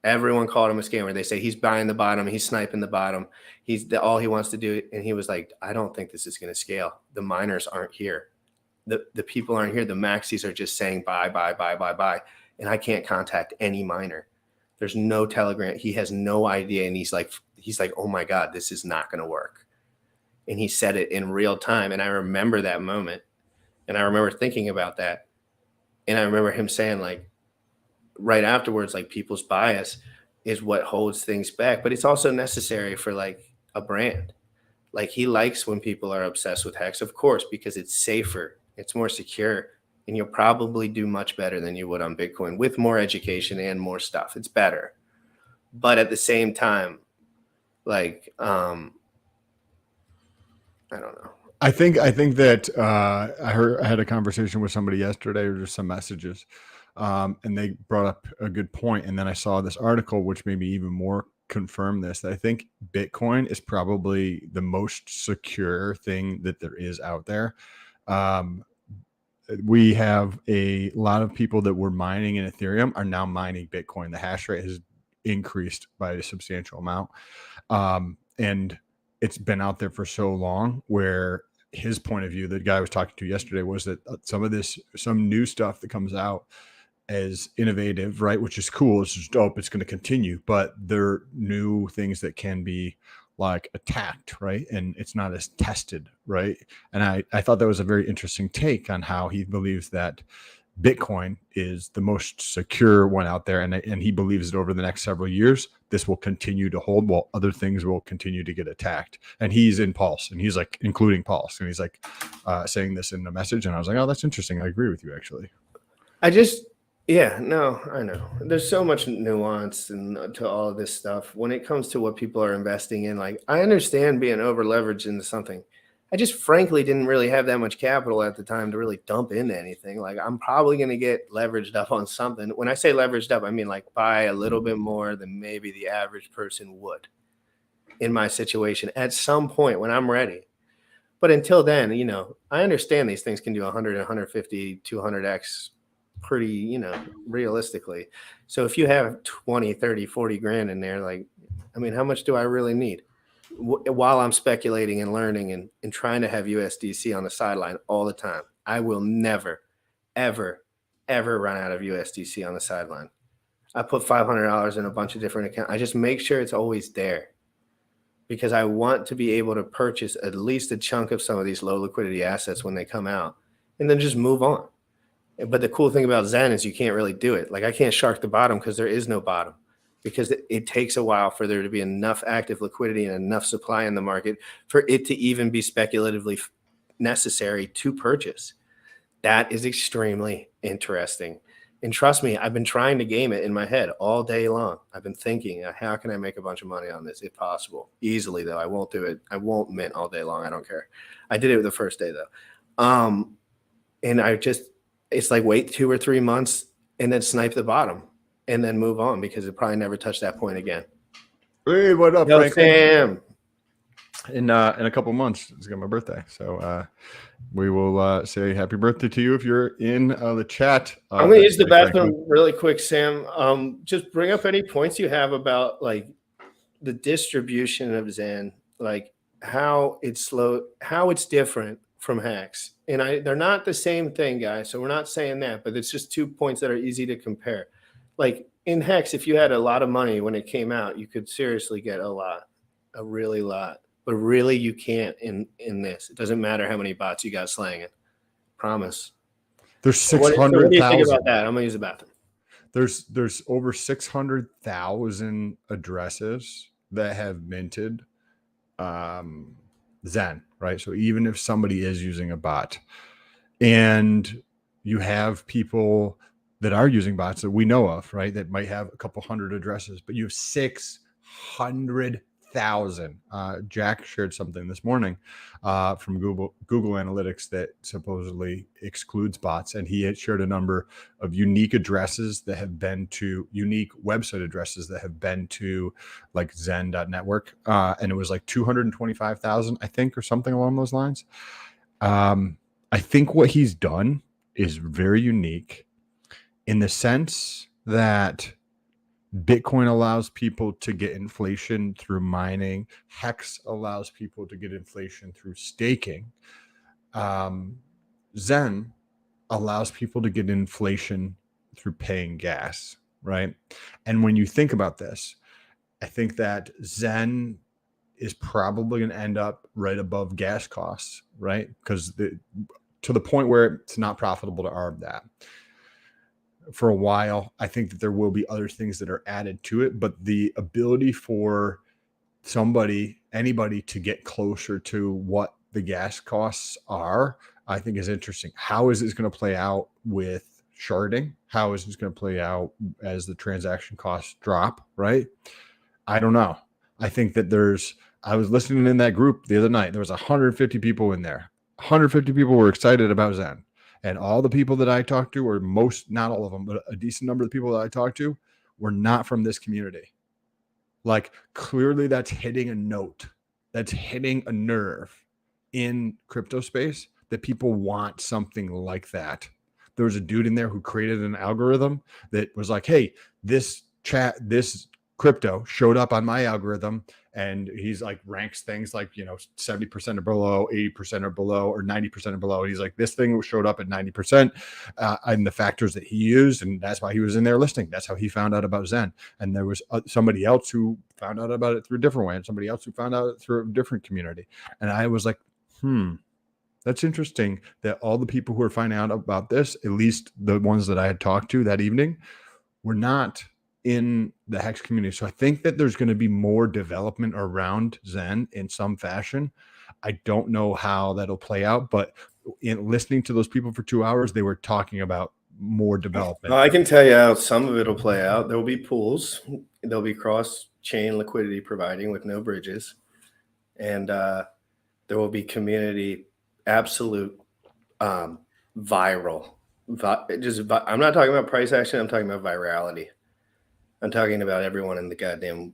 Everyone called him a scammer. They say he's buying the bottom, he's sniping the bottom. All he wants to do. And he was like, I don't think this is going to scale. The miners aren't here. The people aren't here. The maxis are just saying buy. And I can't contact any miner. There's no Telegram. He has no idea. And he's like, oh my God, this is not going to work. And he said it in real time. And I remember that moment. And I remember thinking about that. And I remember him saying like, right afterwards, like people's bias is what holds things back. But it's also necessary for like a brand. Like he likes when people are obsessed with Hex, of course, because it's safer. It's more secure, and you'll probably do much better than you would on Bitcoin with more education and more stuff. It's better. But at the same time, like, I don't know. I think that I had a conversation with somebody yesterday, or just some messages, and they brought up a good point. And then I saw this article, which made me even more confirm this, that I think Bitcoin is probably the most secure thing that there is out there. We have a lot of people that were mining in Ethereum are now mining Bitcoin. The hash rate has increased by a substantial amount. And it's been out there for so long, where his point of view, the guy I was talking to yesterday, was that some new stuff that comes out as innovative, right? Which is cool. It's just dope. It's going to continue, but there are new things that can be like attacked, right? And it's not as tested, right? And I thought that was a very interesting take on how he believes that Bitcoin is the most secure one out there. And he believes that over the next several years, this will continue to hold while other things will continue to get attacked. And he's in Pulse, and he's like including Pulse. And he's like saying this in a message. And I was like, oh, that's interesting. I agree with you, actually. Yeah, no, I know. There's so much nuance to all of this stuff when it comes to what people are investing in. Like, I understand being over leveraged into something. I just frankly didn't really have that much capital at the time to really dump into anything. Like, I'm probably going to get leveraged up on something. When I say leveraged up, I mean like buy a little bit more than maybe the average person would in my situation at some point when I'm ready. But until then, you know, I understand these things can do 100, 150, 200x pretty, you know, realistically. So if you have 20, 30, 40 grand in there, like, I mean, how much do I really need while I'm speculating and learning and trying to have USDC on the sideline all the time? I will never, ever, ever run out of USDC on the sideline. I put $500 in a bunch of different accounts. I just make sure it's always there because I want to be able to purchase at least a chunk of some of these low liquidity assets when they come out and then just move on. But the cool thing about Zen is you can't really do it. Like, I can't shark the bottom because there is no bottom, because it takes a while for there to be enough active liquidity and enough supply in the market for it to even be speculatively necessary to purchase. That is extremely interesting. And trust me, I've been trying to game it in my head all day long. I've been thinking, how can I make a bunch of money on this if possible? Easily, though. I won't do it. I won't mint all day long. I don't care. I did it the first day, though. And it's like wait 2 or 3 months and then snipe the bottom and then move on because it probably never touched that point again. Hey, what up, Yo, Franklin? Sam? In a couple months, it's my birthday. So we will say happy birthday to you if you're in the chat. I'm going to use the bathroom really quick, Sam. Just bring up any points you have about like the distribution of Zen, like how it's different from Hex. And they're not the same thing, guys. So we're not saying that, but it's just 2 points that are easy to compare. Like in Hex, if you had a lot of money when it came out, you could seriously get a really lot. But really, you can't in this. It doesn't matter how many bots you got slaying it. Promise. There's 600,000. What do you think about that? I'm gonna use the bathroom. There's over 600,000 addresses that have minted Zen, right? So even if somebody is using a bot, and you have people that are using bots that we know of, right, that might have a couple hundred addresses, but you have 600,000. Jack shared something this morning from Google Analytics that supposedly excludes bots, and he had shared a number of unique addresses that have been to unique website addresses that have been to like Zen.network, and it was like 225,000, I think, or something along those lines. I think what he's done is very unique in the sense that Bitcoin allows people to get inflation through mining. Hex allows people to get inflation through staking. Zen allows people to get inflation through paying gas, right? And when you think about this, I think that Zen is probably going to end up right above gas costs, right? Because to the point where it's not profitable to arb that. For a while, I think that there will be other things that are added to it, but the ability for anybody to get closer to what the gas costs are, I think is interesting. How is this going to play out with sharding? How is this going to play out as the transaction costs drop, right? I don't know. I think that I was listening in that group the other night. There was 150 people in there. 150 people were excited about Zen. And all the people that I talked to, or not all of them, but a decent number of the people that I talked to were not from this community. Like, clearly that's hitting a note. That's hitting a nerve in crypto space that people want something like that. There was a dude in there who created an algorithm that was like, hey, this crypto showed up on my algorithm, and he's like ranks things like, 70% or below, 80% or below, or 90% or below. And he's like, this thing showed up at 90% and the factors that he used, and that's why he was in there listing. That's how he found out about Zen. And there was somebody else who found out about it through a different way, and somebody else who found out through a different community. And I was like, That's interesting that all the people who are finding out about this, at least the ones that I had talked to that evening, were not in the Hex community. So I think that there's going to be more development around Zen in some fashion. I don't know how that'll play out, but in listening to those people for 2 hours, they were talking about more development. I can tell you how some of it will play out. There will be pools. There'll be cross-chain liquidity providing with no bridges. And there will be community absolute viral. I'm not talking about price action. I'm talking about virality. I'm talking about everyone in the goddamn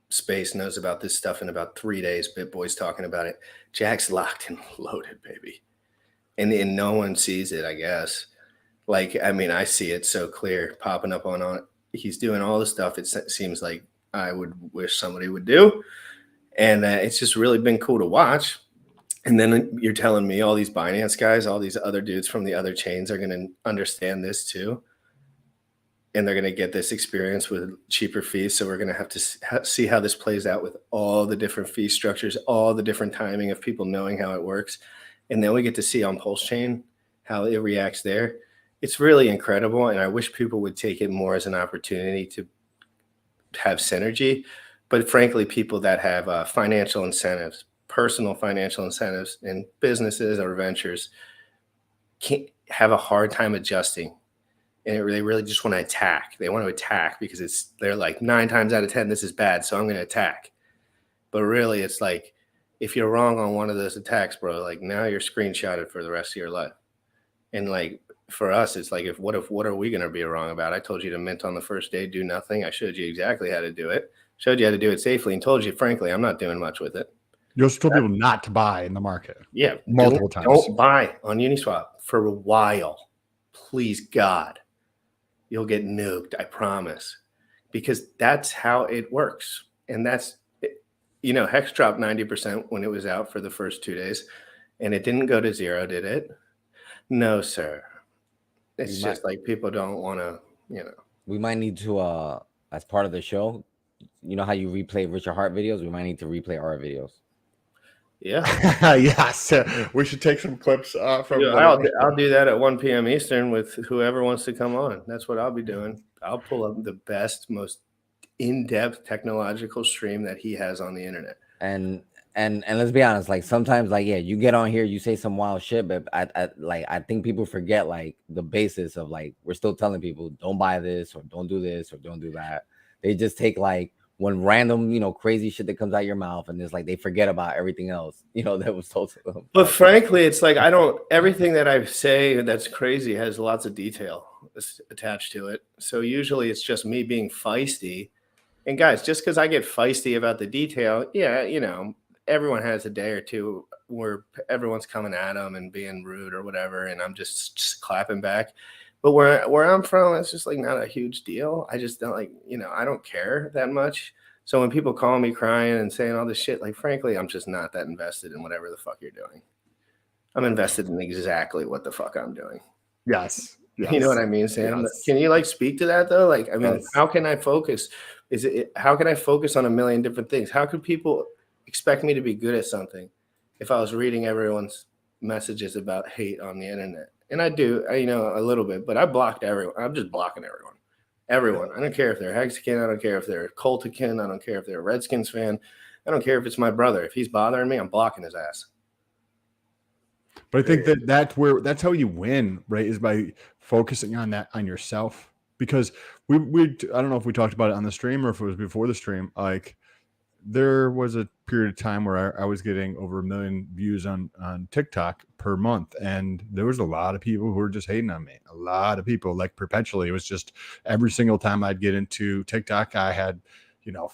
space knows about this stuff in about 3 days. BitBoy's talking about it. Jack's locked and loaded, baby. And no one sees it, I guess. Like, I mean, I see it so clear popping up on it. He's doing all the stuff it seems like I would wish somebody would do. And it's just really been cool to watch. And then you're telling me all these Binance guys, all these other dudes from the other chains are going to understand this too. And they're going to get this experience with cheaper fees. So we're going to have to see how this plays out with all the different fee structures, all the different timing of people knowing how it works. And then we get to see on Pulsechain how it reacts there. It's really incredible. And I wish people would take it more as an opportunity to have synergy. But frankly, people that have financial incentives, personal financial incentives in businesses or ventures can't have a hard time adjusting. And they really just want to attack. They want to attack because they're like 9 times out of 10, this is bad, so I'm going to attack. But really, it's like, if you're wrong on one of those attacks, bro, like now you're screenshotted for the rest of your life. And like for us, it's like, what are we going to be wrong about? I told you to mint on the first day, do nothing. I showed you exactly how to do it, showed you how to do it safely, and told you, frankly, I'm not doing much with it. You also told people not to buy in the market. Yeah. Multiple times. Don't buy on Uniswap for a while. Please, God. You'll get nuked, I promise. Because that's how it works. And that's, Hex dropped 90% when it was out for the first 2 days. And it didn't go to 0, did it? No, sir. It's just like people don't want to, We might need to, as part of the show, you know how you replay Richard Hart videos? We might need to replay our videos. Yeah. Yes. We should take some clips from. Yeah, I'll do that at 1 p.m. Eastern with whoever wants to come on. That's what I'll be doing. I'll pull up the best, most in-depth technological stream that he has on the internet. And let's be honest, like sometimes, like, yeah, you get on here, you say some wild shit, but I think people forget like the basis of like, we're still telling people don't buy this or don't do this or don't do that. They just take like one random, crazy shit that comes out your mouth, and it's like they forget about everything else, that was told to them. But frankly, it's like everything that I say that's crazy has lots of detail attached to it. So usually it's just me being feisty. And guys, just because I get feisty about the detail, yeah, everyone has a day or two where everyone's coming at them and being rude or whatever, and I'm just clapping back. But where I'm from, it's just like not a huge deal. I just don't I don't care that much. So when people call me crying and saying all this shit, like frankly, I'm just not that invested in whatever the fuck you're doing. I'm invested in exactly what the fuck I'm doing. Yes. You know what I mean, Sam? Yes. Can you speak to that though? Like, I mean, Yes. How can I focus? How can I focus on a million different things? How could people expect me to be good at something if I was reading everyone's messages about hate on the internet? And I do, a little bit, but I blocked everyone. I'm just blocking everyone. Everyone. I don't care if they're Hexakin. I don't care if they're Cultican. I don't care if they're a Redskins fan. I don't care if it's my brother. If he's bothering me, I'm blocking his ass. But I think that's how you win, right? Is by focusing on that, on yourself. Because we I don't know if we talked about it on the stream or if it was before the stream. Like, there was a period of time where I was getting over 1 million views on TikTok per month. And there was a lot of people who were just hating on me. A lot of people, like perpetually. It was just every single time I'd get into TikTok, I had,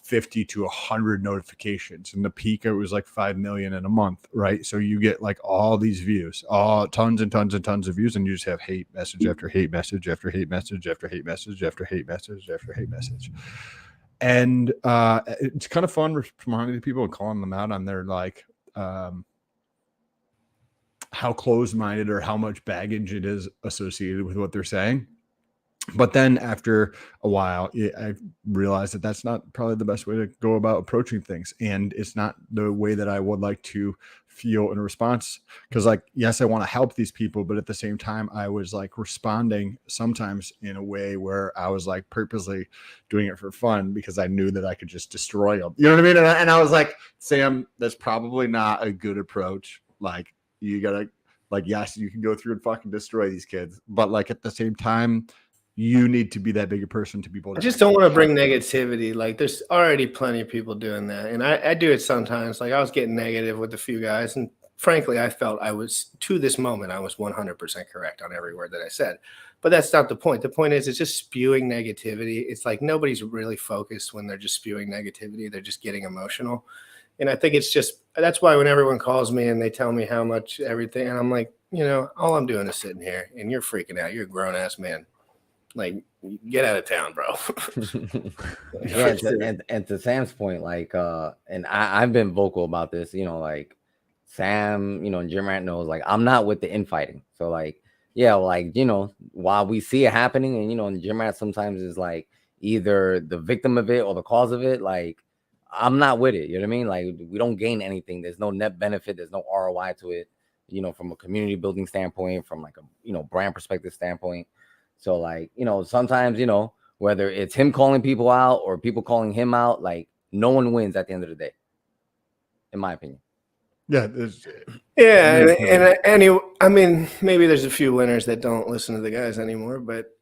50 to 100 notifications. And the peak, it was like 5 million in a month, right? So you get like all these views, tons and tons and tons of views. And you just have hate message after hate message after hate message after hate message after hate message after hate message. And it's kind of fun responding to people and calling them out on their how closed-minded or how much baggage it is associated with what they're saying. But then after a while, I realized that that's not probably the best way to go about approaching things. And it's not the way that I would like to feel in response. Because, like, yes, I want to help these people, but at the same time, I was like responding sometimes in a way where I was like purposely doing it for fun because I knew that I could just destroy them. You know what I mean? And I was like, Sam, that's probably not a good approach. Like, you gotta, like, yes, you can go through and fucking destroy these kids, but like at the same time, you need to be that bigger person to be able to. I just don't want to bring negativity. Like, there's already plenty of people doing that. And I do it sometimes. Like, I was getting negative with a few guys. And frankly, I felt I was, to this moment, I was 100% correct on every word that I said. But that's not the point. The point is, it's just spewing negativity. It's like nobody's really focused when they're just spewing negativity. They're just getting emotional. And I think it's just, that's why when everyone calls me and they tell me how much everything, and I'm like, you know, all I'm doing is sitting here and you're freaking out. You're a grown ass man. Like, get out of town, bro. Yeah, and to Sam's point, like, and I've been vocal about this, you know, like Sam, you know, and Jim Rant knows, like, I'm not with the infighting. So, like, yeah, like, you know, while we see it happening, and, you know, and Jim Rant sometimes is like either the victim of it or the cause of it, like, I'm not with it. You know what I mean? Like, we don't gain anything. There's no net benefit. There's no ROI to it, you know, from a community building standpoint, from like a, you know, brand perspective standpoint. So, like, you know, sometimes, you know, whether it's him calling people out or people calling him out, like, no one wins at the end of the day, in my opinion. Yeah. Yeah. And I mean, maybe there's a few winners that don't listen to the guys anymore, but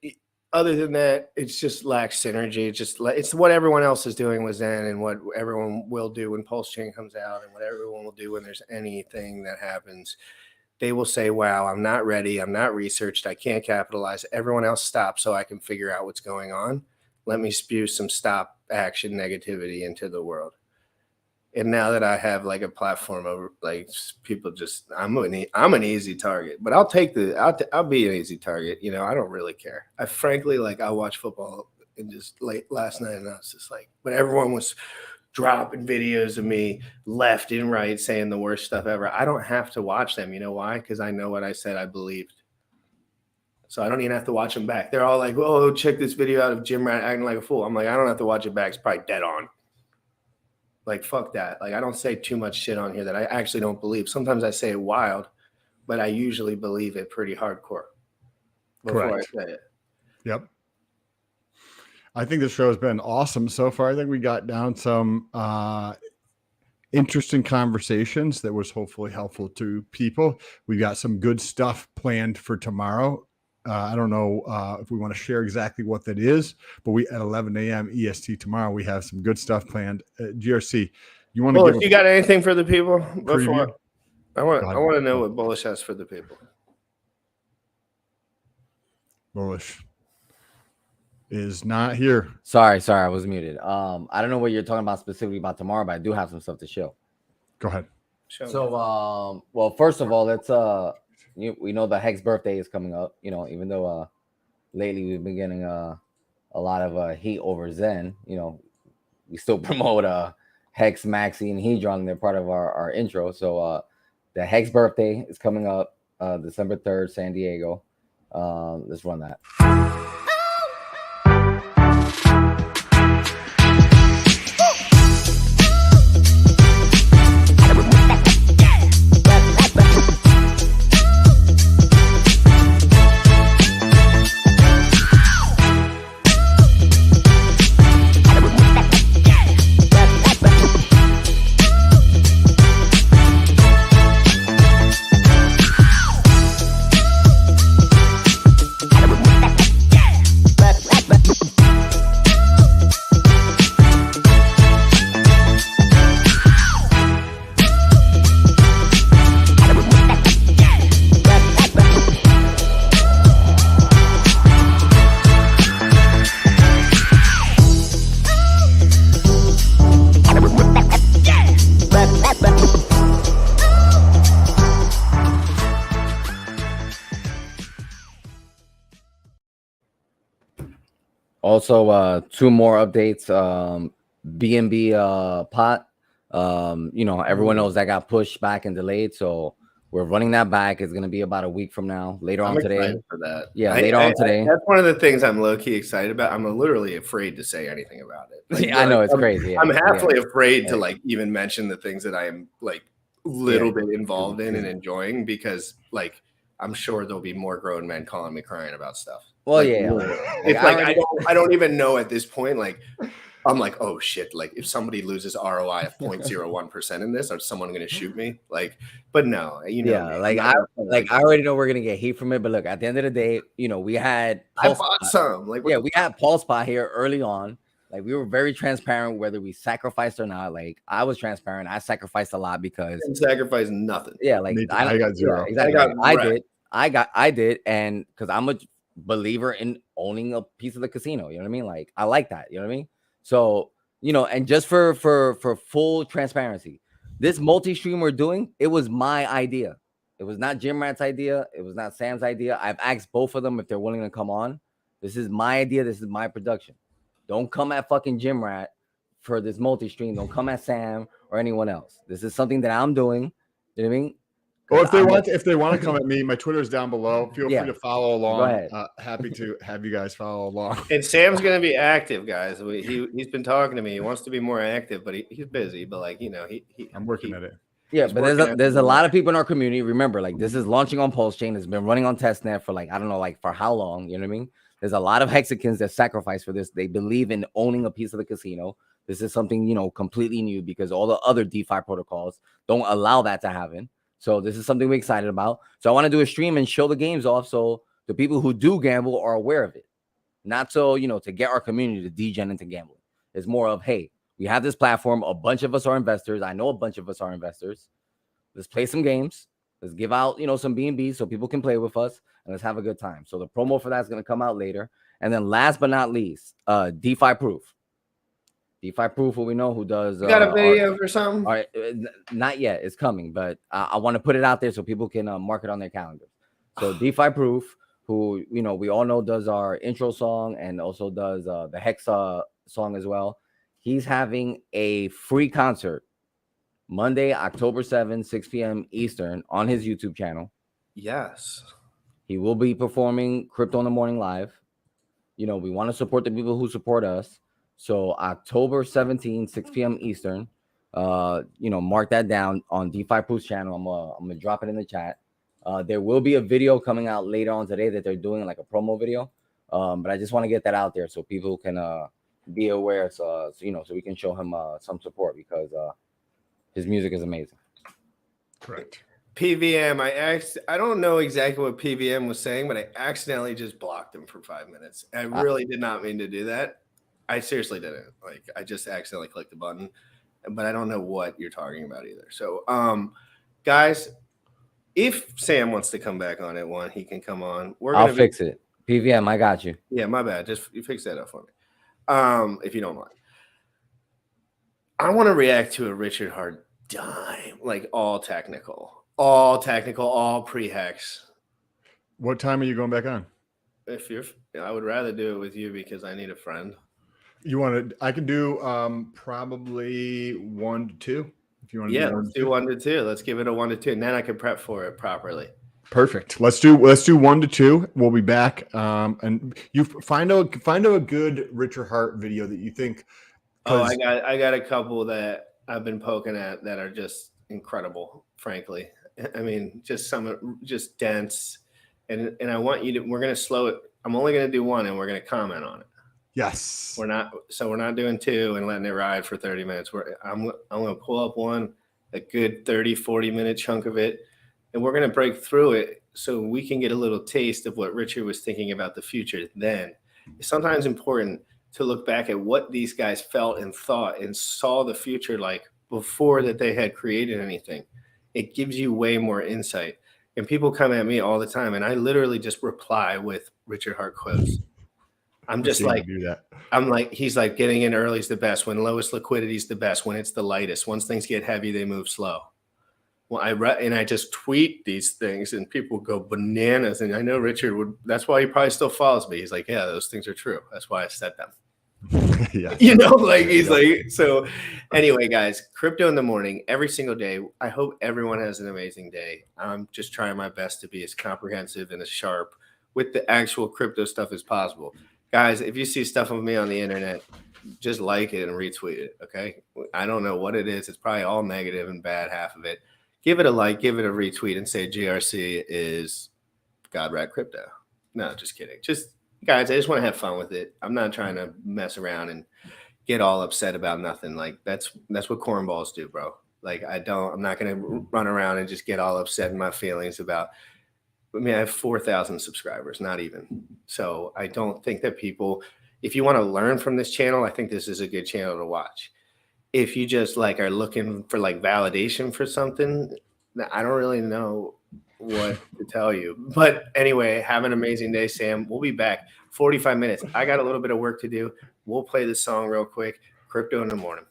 other than that, it's just lacks synergy. It's what everyone else is doing with Zen and what everyone will do when Pulsechain comes out and what everyone will do when there's anything that happens. They will say, wow, I'm not ready. I'm not researched. I can't capitalize. Everyone else stop so I can figure out what's going on. Let me spew some stop action negativity into the world. And now that I have like a platform over, like, people just, I'm an easy target, but I'll be an easy target. You know, I don't really care. I frankly, like, I watch football and just late last night and I was just like, but everyone was dropping videos of me left and right saying the worst stuff ever. I don't have to watch them. You know why? Because I know what I said I believed. So I don't even have to watch them back. They're all like, oh, check this video out of Jim Rant acting like a fool. I'm like, I don't have to watch it back. It's probably dead on. Like, fuck that. Like, I don't say too much shit on here that I actually don't believe. Sometimes I say it wild, but I usually believe it pretty hardcore before Correct. I say it. Yep. I think the show has been awesome so far. I think we got down some interesting conversations that was hopefully helpful to people. We got some good stuff planned for tomorrow. I don't know if we want to share exactly what that is, but we at 11 a.m. EST tomorrow, we have some good stuff planned. GRC, you want to Bullish, you got anything for the people before? Preview? I want to know what Bullish has for the people. Bullish is not here. Sorry, I was muted. I don't know what you're talking about specifically about tomorrow, but I do have some stuff to show. Go ahead. So, well, first of all, let's we know the Hex birthday is coming up. You know, even though lately we've been getting a lot of heat over Zen, you know, we still promote Hex, Maxi, and Hedron. They're part of our intro. So the Hex birthday is coming up December 3rd, San Diego. Let's run that. Also, two more updates. BNB pot. You know, everyone knows that got pushed back and delayed, so We're running that back. It's gonna be about a week from now. Later I'm on today. excited for that. Yeah, later on today. That's one of the things I'm low key excited about. I'm literally afraid to say anything about it. Like, I know it's crazy. Yeah, I'm halfway afraid yeah. to like even mention the things that I am like little bit involved in and enjoying, because like I'm sure there'll be more grown men calling me crying about stuff. Well, like, yeah, it's like I don't even know at this point. Like I'm like, oh shit, like if somebody loses ROI of 0.01% in this, are someone going to shoot me? Like, but no, you know, yeah, I already know we're gonna get heat from it. But look, at the end of the day, you know, we had I bought some. Like, we had Pulsepot here early on. Like we were very transparent whether we sacrificed or not. Like I was transparent. I sacrificed a lot because didn't sacrifice nothing. Yeah, like I got zero. Yeah, exactly. I did, and because I'm a believer in owning a piece of the casino. You know what I mean? Like I like that. You know what I mean? So you know, and just for full transparency, this multi-stream we're doing, it was my idea. It was not Jim Rat's idea. It was not Sam's idea. I've asked both of them if they're willing to come on. This is my idea. This is my production. Don't come at fucking Jim Rat for this multi-stream. Don't come at Sam or anyone else. This is something that I'm doing. You know what I mean? Or if they want to come at me, my Twitter is down below. Feel free to follow along. Go ahead. Happy to have you guys follow along. And Sam's going to be active, guys. He's been talking to me. He wants to be more active, but he's busy. But like, you know, I'm working at it. Yeah, but there's a lot of people in our community. Remember, like this is launching on Pulsechain. It's been running on testnet for like I don't know, like for how long? You know what I mean? There's a lot of hexagons that sacrifice for this. They believe in owning a piece of the casino. This is something, you know, completely new because all the other DeFi protocols don't allow that to happen. So this is something we're excited about. So I want to do a stream and show the games off so the people who do gamble are aware of it. Not so, you know, to get our community to degen into gambling. It's more of, hey, we have this platform. A bunch of us are investors. I know a bunch of us are investors. Let's play some games. Let's give out, you know, some B&Bs so people can play with us and let's have a good time. So the promo for that is going to come out later. And then last but not least, DeFi Proof. DeFi Proof, what we know who does. You got a video for something? All right, not yet. It's coming, but I want to put it out there so people can mark it on their calendars. So DeFi Proof, who, you know, we all know does our intro song and also does the Hexa song as well. He's having a free concert Monday, October 7th, 6 p.m. Eastern on his YouTube channel. Yes. He will be performing Crypto in the Morning live. You know, we want to support the people who support us. So October 17th, 6 p.m. Eastern. You know, mark that down on DeFi Proof's channel. I'm gonna drop it in the chat. There will be a video coming out later on today that they're doing like a promo video. But I just want to get that out there so people can be aware. So you know, so we can show him some support because his music is amazing. Correct. PVM, I don't know exactly what PVM was saying, but I accidentally just blocked him for 5 minutes. I really did not mean to do that. I seriously didn't. Like I just accidentally clicked the button, but I don't know what you're talking about either. So guys, if Sam wants to come back on it, he can come on. I'll fix it. PVM, I got you. Yeah, my bad. Just you fix that up for me. If you don't mind. I want to react to a Richard Hart dime, like all technical, all pre-hex. What time are you going back on? I would rather do it with you because I need a friend. You want to? I can do probably 1 to 2. If you want to. Yeah, let's do 1 to 2. Let's give it a 1 to 2, and then I can prep for it properly. Perfect. Let's do 1 to 2. We'll be back. And you find a good Richard Hart video that you think. Oh, I got a couple that I've been poking at that are just incredible. Frankly, I mean, just dense, and I want you to. We're gonna slow it. I'm only gonna do 1, and we're gonna comment on it. Yes. We're not doing 2 and letting it ride for 30 minutes. I'm going to pull up a good 30, 40 minute chunk of it, and we're going to break through it so we can get a little taste of what Richard was thinking about the future then. It's sometimes important to look back at what these guys felt and thought and saw the future like before that they had created anything. It gives you way more insight. And people come at me all the time, and I literally just reply with Richard Hart quotes. I'm just like, he's like, getting in early is the best. When lowest liquidity is the best. When it's the lightest. Once things get heavy, they move slow. Well, I just tweet these things, and people go bananas. And I know Richard would. That's why he probably still follows me. He's like, yeah, those things are true. That's why I said them. Yeah. You know, like he's like, so anyway, guys, crypto in the morning, every single day. I hope everyone has an amazing day. I'm just trying my best to be as comprehensive and as sharp with the actual crypto stuff as possible. Guys, if you see stuff of me on the internet, just like it and retweet it. Okay. I don't know what it is. It's probably all negative and bad, half of it. Give it a like, give it a retweet, and say GRC is God Rat Crypto. No, just kidding. Just guys, I just want to have fun with it. I'm not trying to mess around and get all upset about nothing. Like that's what cornballs do, bro. Like I'm not gonna run around and just get all upset in my feelings about. I mean, I have 4,000 subscribers, not even. So I don't think that people, if you want to learn from this channel, I think this is a good channel to watch. If you just like are looking for like validation for something, I don't really know what to tell you. But anyway, have an amazing day, Sam. We'll be back 45 minutes. I got a little bit of work to do. We'll play this song real quick. Crypto in the morning.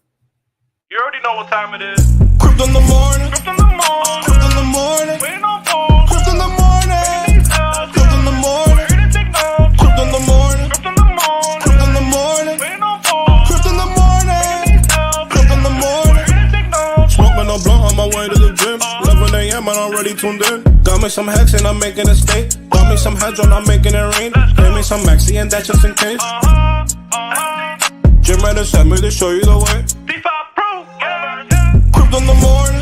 You already know what time it is. Crypto in the morning. Crypto in the morning. Crypto in the morning. Waiting on phone. Crypto in the morning. Crypto in the morning. Crypto in the morning. Crypto in the morning. Crypto in the morning. Waiting on phone. Crypto in the morning. Crypto in the morning. Smoking a blunt on my way to the gym. 11 a.m. and I'm already tuned in. Got me some hex and I'm making a stay. Got me some hedge on, I'm making it rain. Pay me some maxi and that's just in case. Jim ready sent me to show you the way. Crypto in the morning.